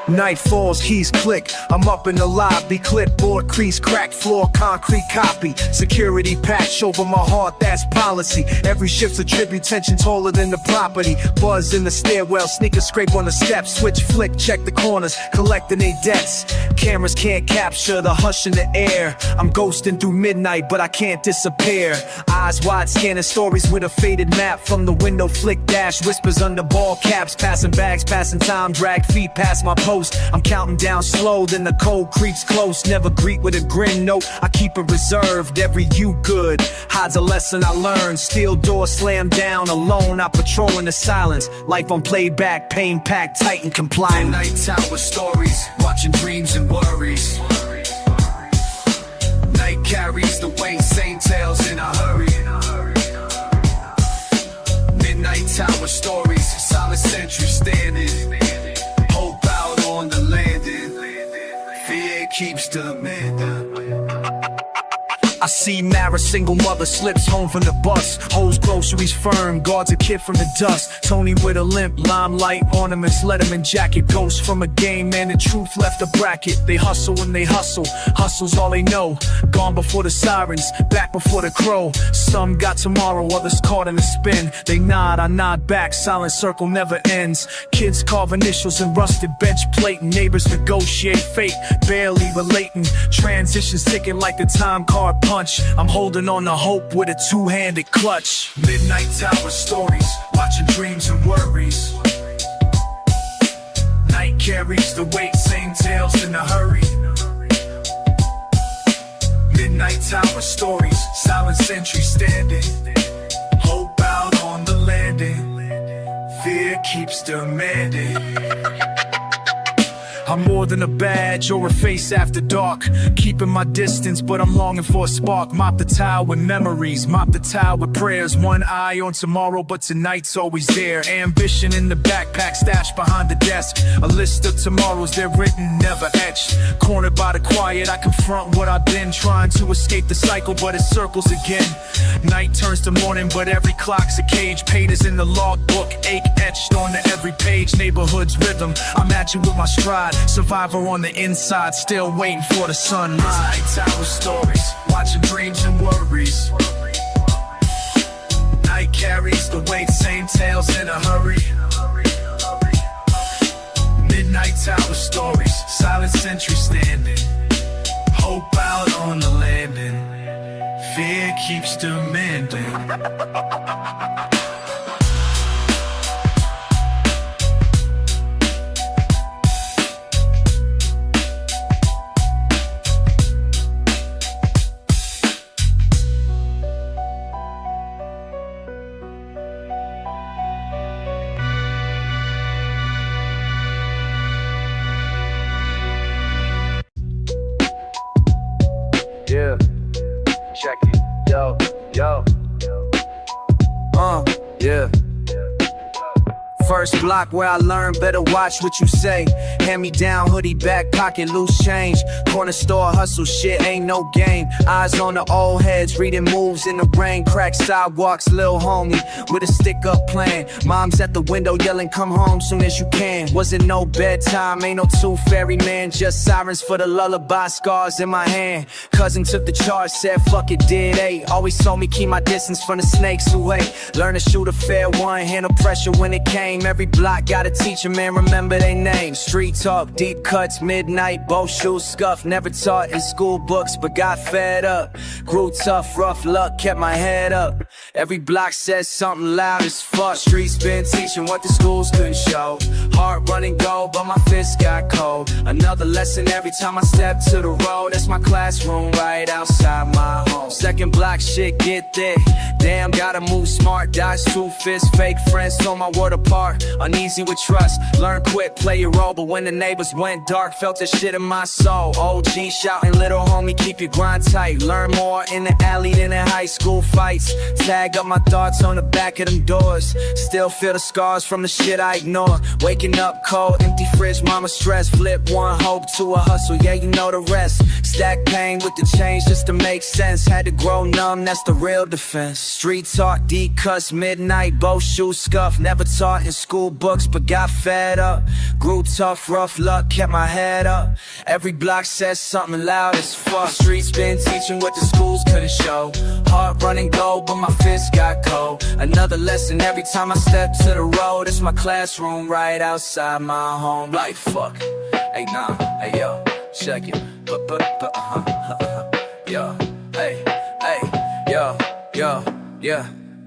Night falls, keys click, I'm up in the lobby. Clipboard, crease, cracked floor, concrete copy. Security patch over my heart, that's policy. Every shift's a tribute, tension taller than the property. Buzz in the stairwell, sneakers scrape on the steps. Switch flick, check the corners, collecting their debts. Cameras can't capture the hush in the air. I'm ghosting through midnight, but I can't disappear. Eyes wide, scanning stories with a faded map. From the window, flick dash, whispers under ball caps. Passing bags, passing time, drag feet past my post. I'm counting down slow, then the cold creeps close. Never greet with a grin, no, I keep it reserved. Every you good hides a lesson I learned. Steel door slammed down, alone I patrol in the silence. Life on playback, pain packed, tight and compliant. Nights out with stories, watching dreams and worries. Night carries the weight, same tales in a hurry. Midnight tower stories, solid sentry standing. Hope out on the landing, fear keeps demanding. I see Mara, single mother, slips home from the bus. Holds groceries firm, guards a kid from the dust. Tony with a limp, limelight ornaments, Letterman jacket. Ghost from a game, man, the truth left a bracket. They hustle when they hustle, hustle's all they know. Gone before the sirens, back before the crow. Some got tomorrow, others caught in a spin. They nod, I nod back, silent circle never ends. Kids carve initials in rusted bench plate. Neighbors negotiate fate, barely relating. Transitions ticking like the time card punch. I'm holding on to hope with a two-handed clutch. Midnight tower stories, watching dreams and worries. Night carries the weight, same tales in a hurry. Midnight tower stories, silent sentry standing. Hope out on the landing. Fear keeps demanding. I'm more than a badge or a face after dark. Keeping my distance, but I'm longing for a spark. Mop the tile with memories, mop the tile with prayers. One eye on tomorrow, but tonight's always there. Ambition in the backpack, stashed behind the desk. A list of tomorrows, they're written, never etched. Cornered by the quiet, I confront what I've been. Trying to escape the cycle, but it circles again. Night turns to morning, but every clock's a cage. Pages in the logbook, ache etched onto every page. Neighborhood's rhythm, I'm at you with my stride. Survivor on the inside, still waiting for the sunrise. Night tower stories, watching dreams and worries. Night carries the weight, same tales in a hurry. Midnight tower stories, silent sentry standing. Hope out on the landing. Fear keeps demanding. Yeah, check it, yo, yo. Yeah. First block where I learned better watch what you say. Hand me down, hoodie back pocket, loose change. Corner store hustle shit, ain't no game. Eyes on the old heads, reading moves in the rain. Crack sidewalks, lil homie with a stick up plan. Mom's at the window yelling, come home soon as you can. Wasn't no bedtime, ain't no tooth fairy man. Just sirens for the lullaby, scars in my hand. Cousin took the charge, said fuck it, did eight. Always told me keep my distance from the snakes who hate. Learn to shoot a fair one, handle pressure when it came. Every block got a teacher, man, remember they names. Street talk, deep cuts, midnight, both shoes scuffed. Never taught in school books, but got fed up. Grew tough, rough luck, kept my head up. Every block says something loud as fuck. Streets been teaching what the schools couldn't show. Heart running gold, but my fists got cold. Another lesson every time I step to the road. That's my classroom right outside my home. Second block shit get thick. Damn, gotta move smart, dodge two fists. Fake friends told my word apart. Uneasy with trust, learn quick, play your role. But when the neighbors went dark, felt the shit in my soul. OG shouting, little homie, keep your grind tight. Learn more in the alley than in high school fights. Tag up my thoughts on the back of them doors. Still feel the scars from the shit I ignore. Waking up cold, empty fridge, mama stress. Flip one hope to a hustle, yeah, you know the rest. Stack pain with the change just to make sense. Had to grow numb, that's the real defense. Street talk, D-cuss, midnight, both shoes scuffed. Never taught in school books, but got fed up. Grew tough, rough luck, kept my head up. Every block says something loud as fuck. Streets been teaching what the schools couldn't show. Heart running gold, but my fists got cold. Another lesson every time I step to the road. It's my classroom right outside my home. Like fuck, hey nah, hey yo, check it, yo, hey, yo,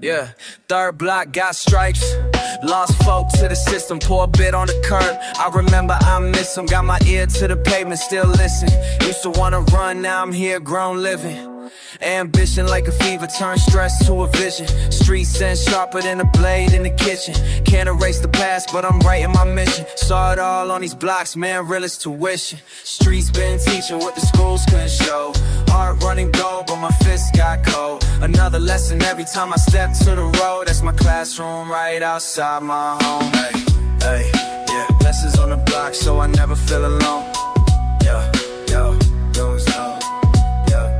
yeah. Third block got stripes. Lost folk to the system, pour a bit on the curb. I remember I miss them, got my ear to the pavement, still listen. Used to wanna run, now I'm here grown living. Ambition like a fever, turn stress to a vision. Street sense sharper than a blade in the kitchen. Can't erase the past, but I'm writing my mission. Saw it all on these blocks, man, real as tuition. Streets been teaching what the schools couldn't show. Heart running gold, but my fists got cold. Another lesson every time I step to the road. That's my classroom right outside my home. Hey, yeah, lessons on the block so I never feel alone. Yo, goes on. Yo.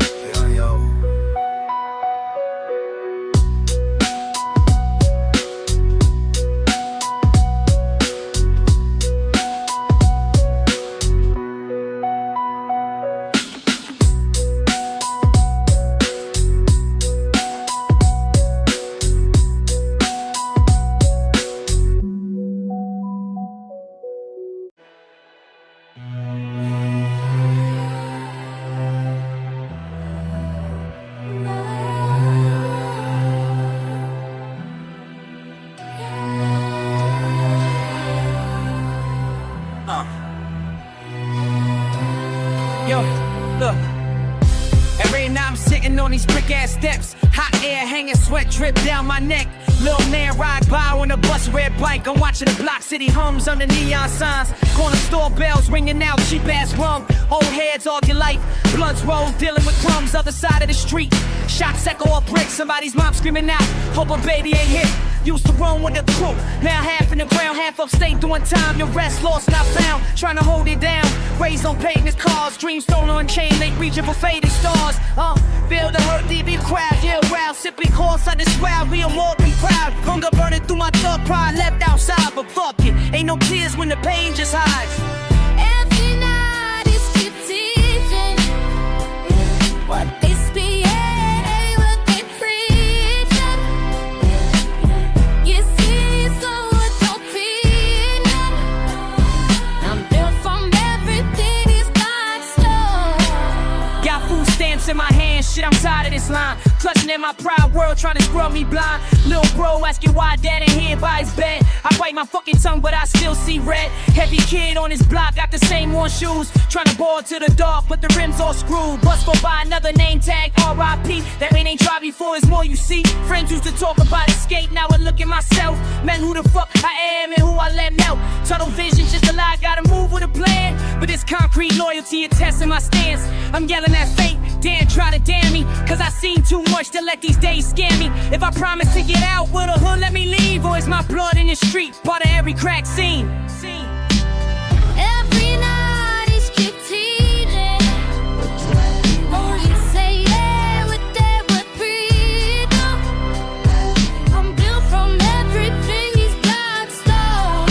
on these brick ass steps. Hot air hanging, sweat drip down my neck. Lil man ride by on a bus, red bike. I'm watching the block city hums under neon signs. Corner store bells ringing out, cheap ass rum. Old heads all your life, bloods roll, dealing with crumbs. Other side of the street, shots echo or break. Somebody's mom screaming out, hope a baby ain't hit. Used to roam with the crew, now half in the ground, half upstate doing time. Your rest lost, not found, trying to hold it down. Raised on pavement cars, dreams stolen on chain, late reaching for faded stars. Feel the hurt, DB crowd, yeah, wow. Sipping course, I just wow, real more than proud. Hunger burning through my thought, pride left outside, but fuck it, ain't no tears when the pain just hides. Every night is keep teaching what they speak, what they preach. You see, so I don't feel. I'm built from everything these blocks stole. Got food stamps in my hand, shit, I'm tired of this line. Clutching in my pride world, trying to scrub me blind. Lil bro asking why dad ain't here by his bed. I bite my fucking tongue, but I still see red. Heavy kid on his block, got the same one shoes. Trying to ball to the dark, but the rims all screwed. Bust go by another name tag, R.I.P. That man ain't tried before, is more you see. Friends used to talk about escape, now I look at myself. Man, who the fuck I am and who I let melt. Tunnel vision, just a lie, gotta move with a plan. But this concrete loyalty attesting my stance. I'm yelling at fate, damn, try to damn me. Cause I seen too much to let these days scare me. If I promise to get out, will the hood let me leave? Or is my blood in the street, part of every crack scene? Every night is keep teaching. Only say yeah with that what breathe. I'm built from everything these blocks stole.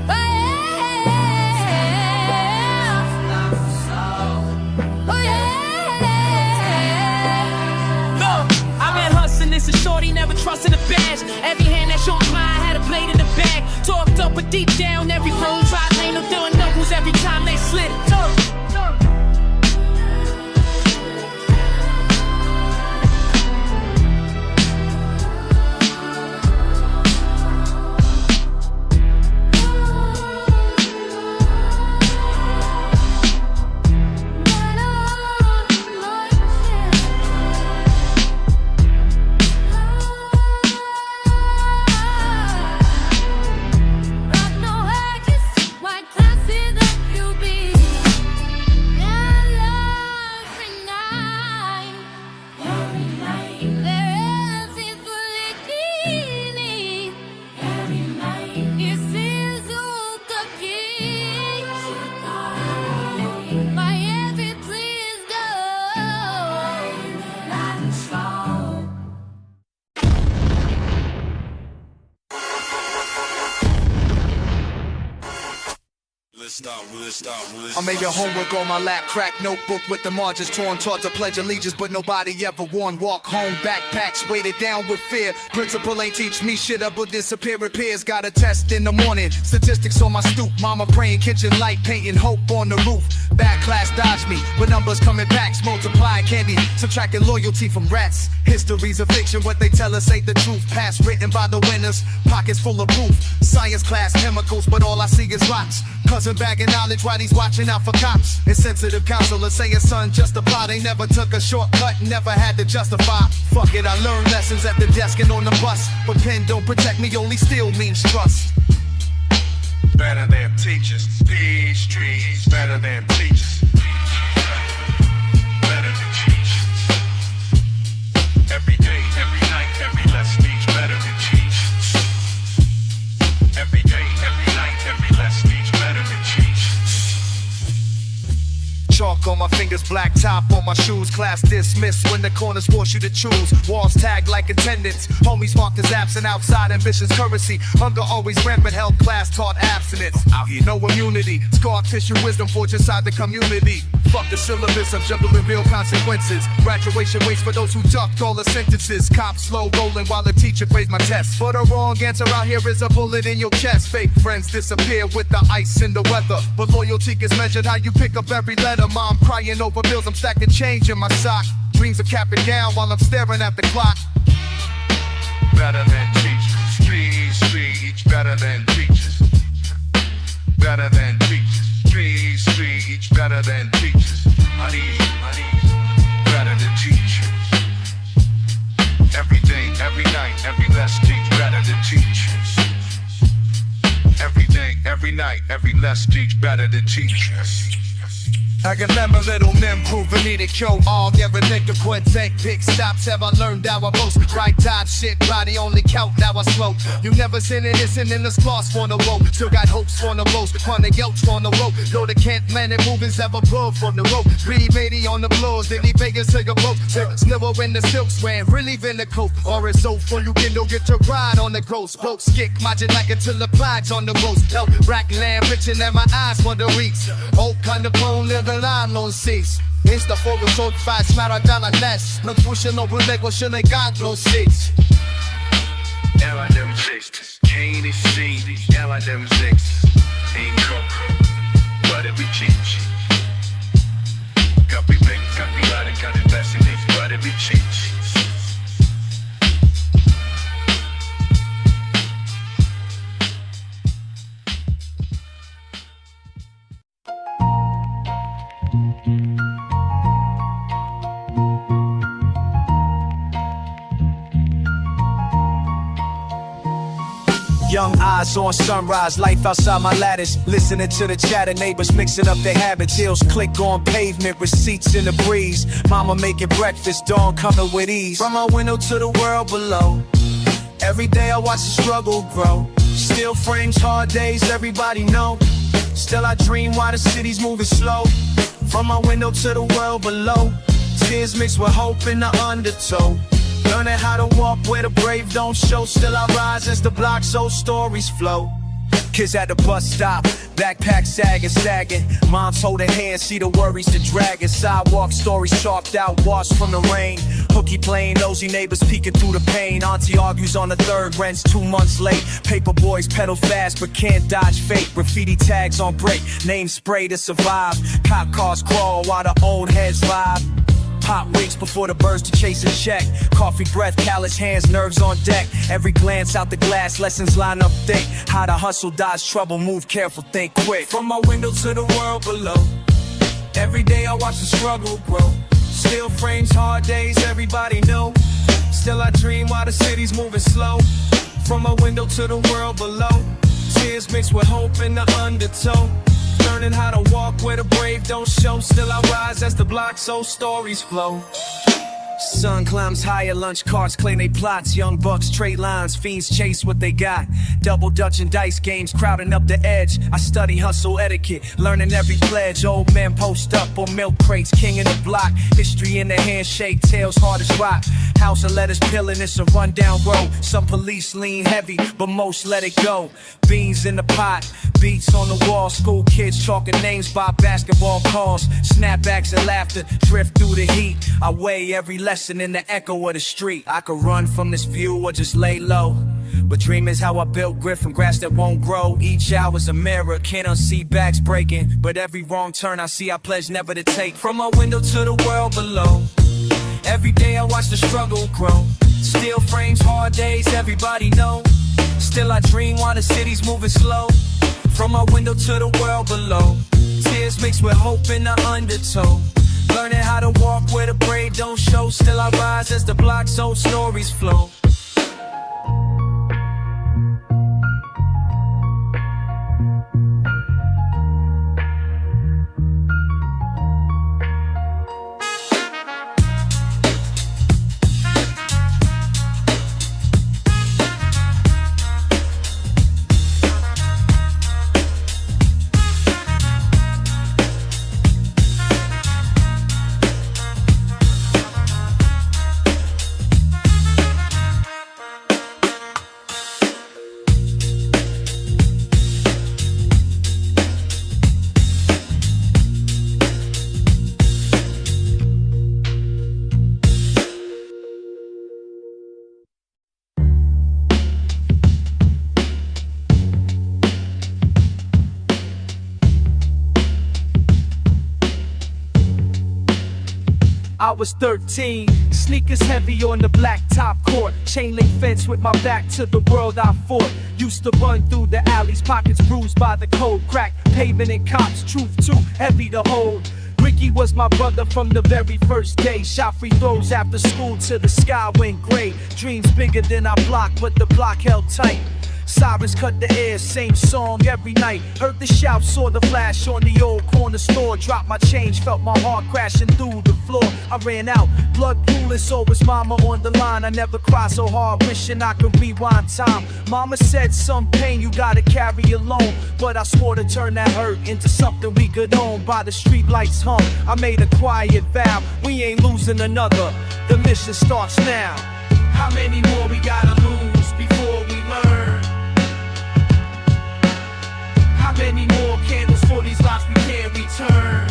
Oh yeah. Oh yeah. Look, I've been hustling, this is shorty, never trusted a badge. Every hand that showed mine had a blade in the bag. Talked up, but deep down, every road tried lane of doing knuckles every time they slid. I made your homework on my lap, crack notebook with the margins torn, taught to pledge allegiance, but nobody ever won. Walk home, backpacks weighted down with fear. Principal ain't teach me shit, up will disappear. Repairs got a test in the morning. Statistics on my stoop, mama praying, kitchen light, painting hope on the roof. Bad class dodge me, with numbers coming back, multiplying candy, subtracting loyalty from rats. History's a fiction, what they tell us ain't the truth. Past written by the winners, pockets full of proof. Science class chemicals, but all I see is rocks. Cousin bagging knowledge while he's watching out for cops. Insensitive counselors say his son just a plot. They never took a shortcut, never had to justify. Fuck it, I learned lessons at the desk and on the bus. But pen don't protect me, only still means trust. Better than teachers, these trees. Better than teachers. Better than teachers. Every day, every night, every lesson each better than teachers. Every day, every night, every lesson each better than teachers. Chalk on my fingers, black top on my shoes. Class dismissed when the corners force you to choose. Walls tagged like attendance. Homies marked as absent outside ambitions, currency. Hunger always rampant, held class taught abstinence. Out here, no immunity. Scar tissue, wisdom forged inside the community. Fuck the syllabus, I'm juggling real consequences. Graduation waits for those who ducked all the sentences. Cops slow rolling while the teacher grades my test. For the wrong answer out here is a bullet in your chest. Fake friends disappear with the ice in the weather. But loyalty is measured how you pick up every letter. Mom crying over bills, I'm stacking change in my sock. Dreams of capping down while I'm staring at the clock. Better than teachers, please, please. Better than teachers. Better than teachers, please, please. Better than teachers. I need better than teachers. Every day, every night, every lesson teach better than teachers. Every day, every night, every lesson teach better than teachers. I can remember little men proving me to kill all. Every nigga quit, take big stops. Have I learned how I boast? Right time, shit, body only count, now I smoke. You never seen it, isn't in the spots for the road. Still got hopes for the roast, upon the yelps on the road. Though they can't man it, moving's ever above from the road. Read matey on the blows, then he Vegas take a rope. Snivel in the silks, wearing relief in the coat. Or it's so full, you can go get your ride on the ghost. Blokes kick, magic like until the flags on the roast. Help, rack land, bitchin' at my eyes for the weeks. Old kind of bone, living line on seats. Insta fogo sold fast, smaradana la less. No pushing no bulego, she ain't got no seats. Ela dem sextas, quem decide? Ela dem sextas, em coco, but it be cheap. Copy big, copy lot, and got it best in these, but it be cheap. Young eyes on sunrise, life outside my lattice. Listening to the chatter, neighbors mixing up their habits. Heels click on pavement, receipts in the breeze. Mama making breakfast, dawn coming with ease. From my window to the world below, every day I watch the struggle grow. Still frames, hard days, everybody know. Still I dream while the city's moving slow. From my window to the world below, tears mixed with hope in the undertow. Learning how to walk where the brave don't show. Still I rise as the block so stories flow. Kids at the bus stop, backpack sagging. Moms holding hands, see the worries to drag. Sidewalk stories chalked out, washed from the rain. Hooky playing, nosy neighbors peeking through the pain. Auntie argues on the third, rent's 2 months late. Paper boys pedal fast but can't dodge fate. Graffiti tags on break, names spray to survive. Cop cars crawl while the old heads vibe. Pop wings before the birds to chase and check. Coffee breath, callous hands, nerves on deck. Every glance out the glass, lessons line up thick. How to hustle, dodge trouble, move careful, think quick. From my window to the world below, every day I watch the struggle grow. Still frames, hard days, everybody know. Still I dream while the city's moving slow. From my window to the world below, tears mixed with hope in the undertow. Learning how to walk where the brave don't show. Still I rise as the block so stories flow. Sun climbs higher, lunch carts claim they plots. Young bucks trade lines, fiends chase what they got. Double dutch and dice games crowding up the edge. I study hustle etiquette, learning every pledge. Old men post up on milk crates, king in the block. History in the handshake, tails hard as rock. House of letters peeling, it's a rundown road. Some police lean heavy, but most let it go. Beans in the pot, beats on the wall. School kids chalking names by basketball calls. Snapbacks and laughter drift through the heat. I weigh every lesson in the echo of the street. I could run from this view or just lay low, but dream is how I built grit from grass that won't grow. Each hour's a mirror, can't unsee backs breaking. But every wrong turn I see I pledge never to take. From my window to the world below, every day I watch the struggle grow. Steel frames, hard days, everybody know. Still I dream while the city's moving slow. From my window to the world below, tears mixed with hope in the undertow. Learning how to walk where the brave don't show. Still I rise as the block so stories flow. I was 13, sneakers heavy on the black top court. Chain link fence with my back to the world I fought. Used to run through the alleys, pockets bruised by the cold. Crack, pavement and cops, truth too heavy to hold. Ricky Ricky was my brother from the very first day. Shot free throws after school till the sky went gray. Dreams bigger than our block, but the block held tight. Sirens cut the air, same song every night. Heard the shout, saw the flash on the old corner store. Dropped my change, felt my heart crashing through the floor. I ran out, blood pooling, so was mama on the line. I never cried so hard, wishing I could rewind time. Mama said some pain you gotta carry alone, but I swore to turn that hurt into something we could own. By the street lights hung, I made a quiet vow, we ain't losing another. The mission starts now. How many more we gotta lose before we learn? How many more candles for these lives we can't return?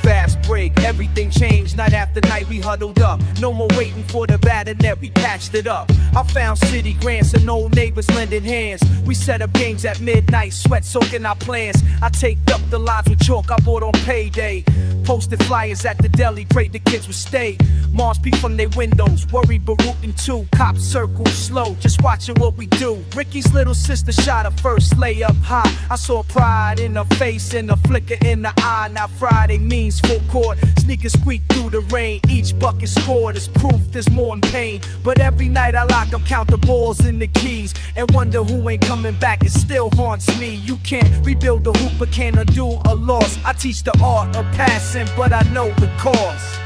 Fast break, everything changed. Night after night we huddled up. No more waiting for the bad and then we patched it up. I found city grants and old neighbors lending hands. We set up games at midnight, sweat soaking our plans. I taped up the lines with chalk I bought on payday. Posted flyers at the deli, prayed the kids would stay. Moms peek from their windows, worried but rooting too. Cops circle slow, just watching what we do. Ricky's little sister shot her first layup high. I saw pride in her face and a flicker in the eye. Now Friday means full court. Sneakers squeak through the rain. Each bucket scored is proof there's more in pain. But every night I lock up, count the balls and the keys, and wonder who ain't coming back. It still haunts me. You can't rebuild the hoop, but can undo a loss. I teach the art of passing, but I know the cause.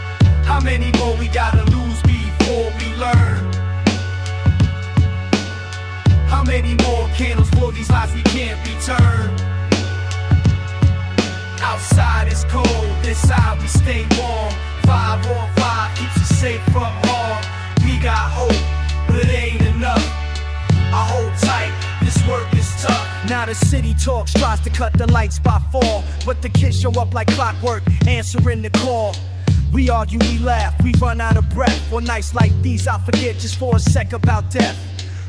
How many more we gotta lose before we learn? How many more candles for these lives we can't return? Outside is cold, inside we stay warm. 5 on 5 keeps us safe from harm. We got hope, but it ain't enough. I hold tight, this work is tough. Now the city talks, tries to cut the lights by 4, but the kids show up like clockwork, answering the call. We argue, we laugh, we run out of breath. For nights like these, I forget just for a sec about death.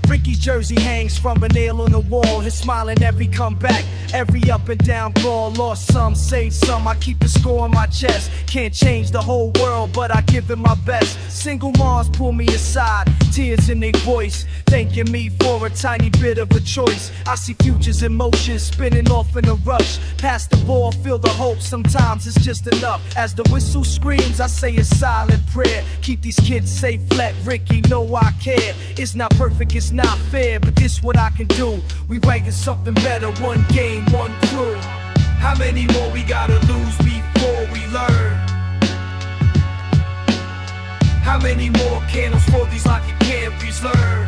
Ricky's jersey hangs from a nail on the wall. His smiling every comeback, every up and down ball. Lost some, saved some, I keep the score on my chest. Can't change the whole world, but I give it my best. Single moms pull me aside, tears in their voice, thanking me for a tiny bit of a choice. I see futures in motion, spinning off in a rush. Pass the ball, feel the hope, sometimes it's just enough. As the whistle screams, I say a silent prayer. Keep these kids safe, let Ricky know I care. It's not perfect, it's not fair, but this what I can do. We writing something better, one game, one crew. How many more we gotta lose before we learn? How many more candles for these lives you can't return?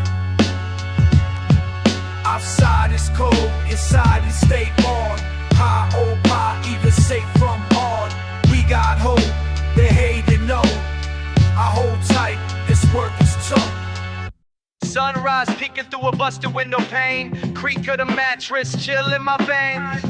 Outside is cold, inside is stay on. High or high, either safe from hard. We got hope, they hate and know. I hold tight, this work is tough. Sunrise peeking through a busted window pane. Creak of the mattress, chill in my veins.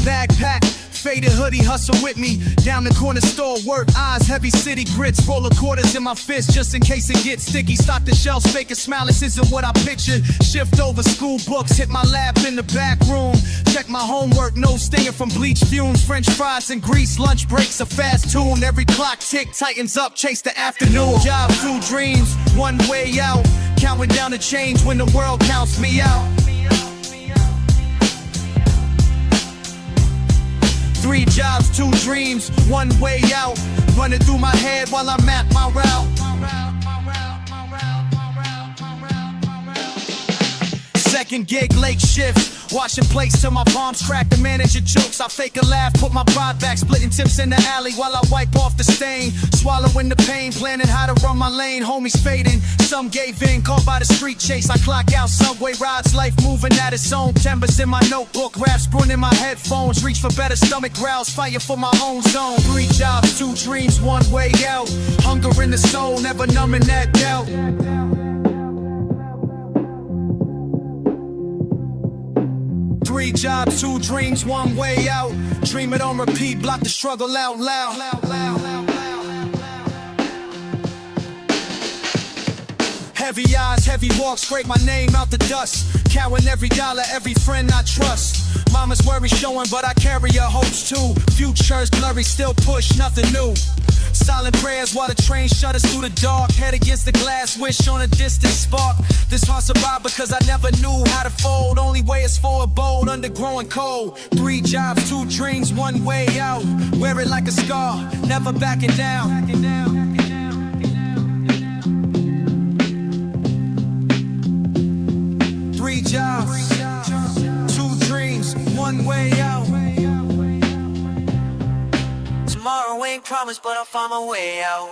Backpack, faded hoodie, hustle with me. Down the corner store, work, eyes, heavy city grits. Roll of quarters in my fist just in case it gets sticky. Stock the shelves, fake a smile, this isn't what I pictured. Shift over school books, hit my lab in the back room. Check my homework, no stinging from bleach fumes. French fries and grease, lunch breaks, a fast tune. Every clock tick tightens up, chase the afternoon. Job, 2 dreams, one way out. Counting down the change when the world counts me out. 3 jobs, 2 dreams, one way out. Running through my head while I map my route. Second gig, late shift, washing plates till my palms crack. The manager jokes, I fake a laugh, put my pride back, splitting tips in the alley while I wipe off the stain. Swallowing the pain, planning how to run my lane. Homies fading, some gave in, caught by the street chase. I clock out, subway rides, life moving at its own. Timbers in my notebook, raps brewing in my headphones. Reach for better stomach growls, fighting for my own zone. 3 jobs, 2 dreams, one way out. Hunger in the soul, never numbing that doubt. 3 jobs, 2 dreams, one way out. Dream it on repeat, block the struggle out loud. Heavy eyes, heavy walk, scrape my name out the dust. Counting every dollar, every friend I trust. Mama's worry showing, but I carry her hopes too. Futures blurry, still push, nothing new. Silent prayers while the train shudders through the dark. Head against the glass, wish on a distant spark. This heart survived because I never knew how to fold. Only way is for a bold under growing cold. 3 jobs, 2 dreams, 1 way out. Wear it like a scar, never backing down. 3 jobs, 2 dreams, 1 way out. Tomorrow ain't promised, but I'll find my way out.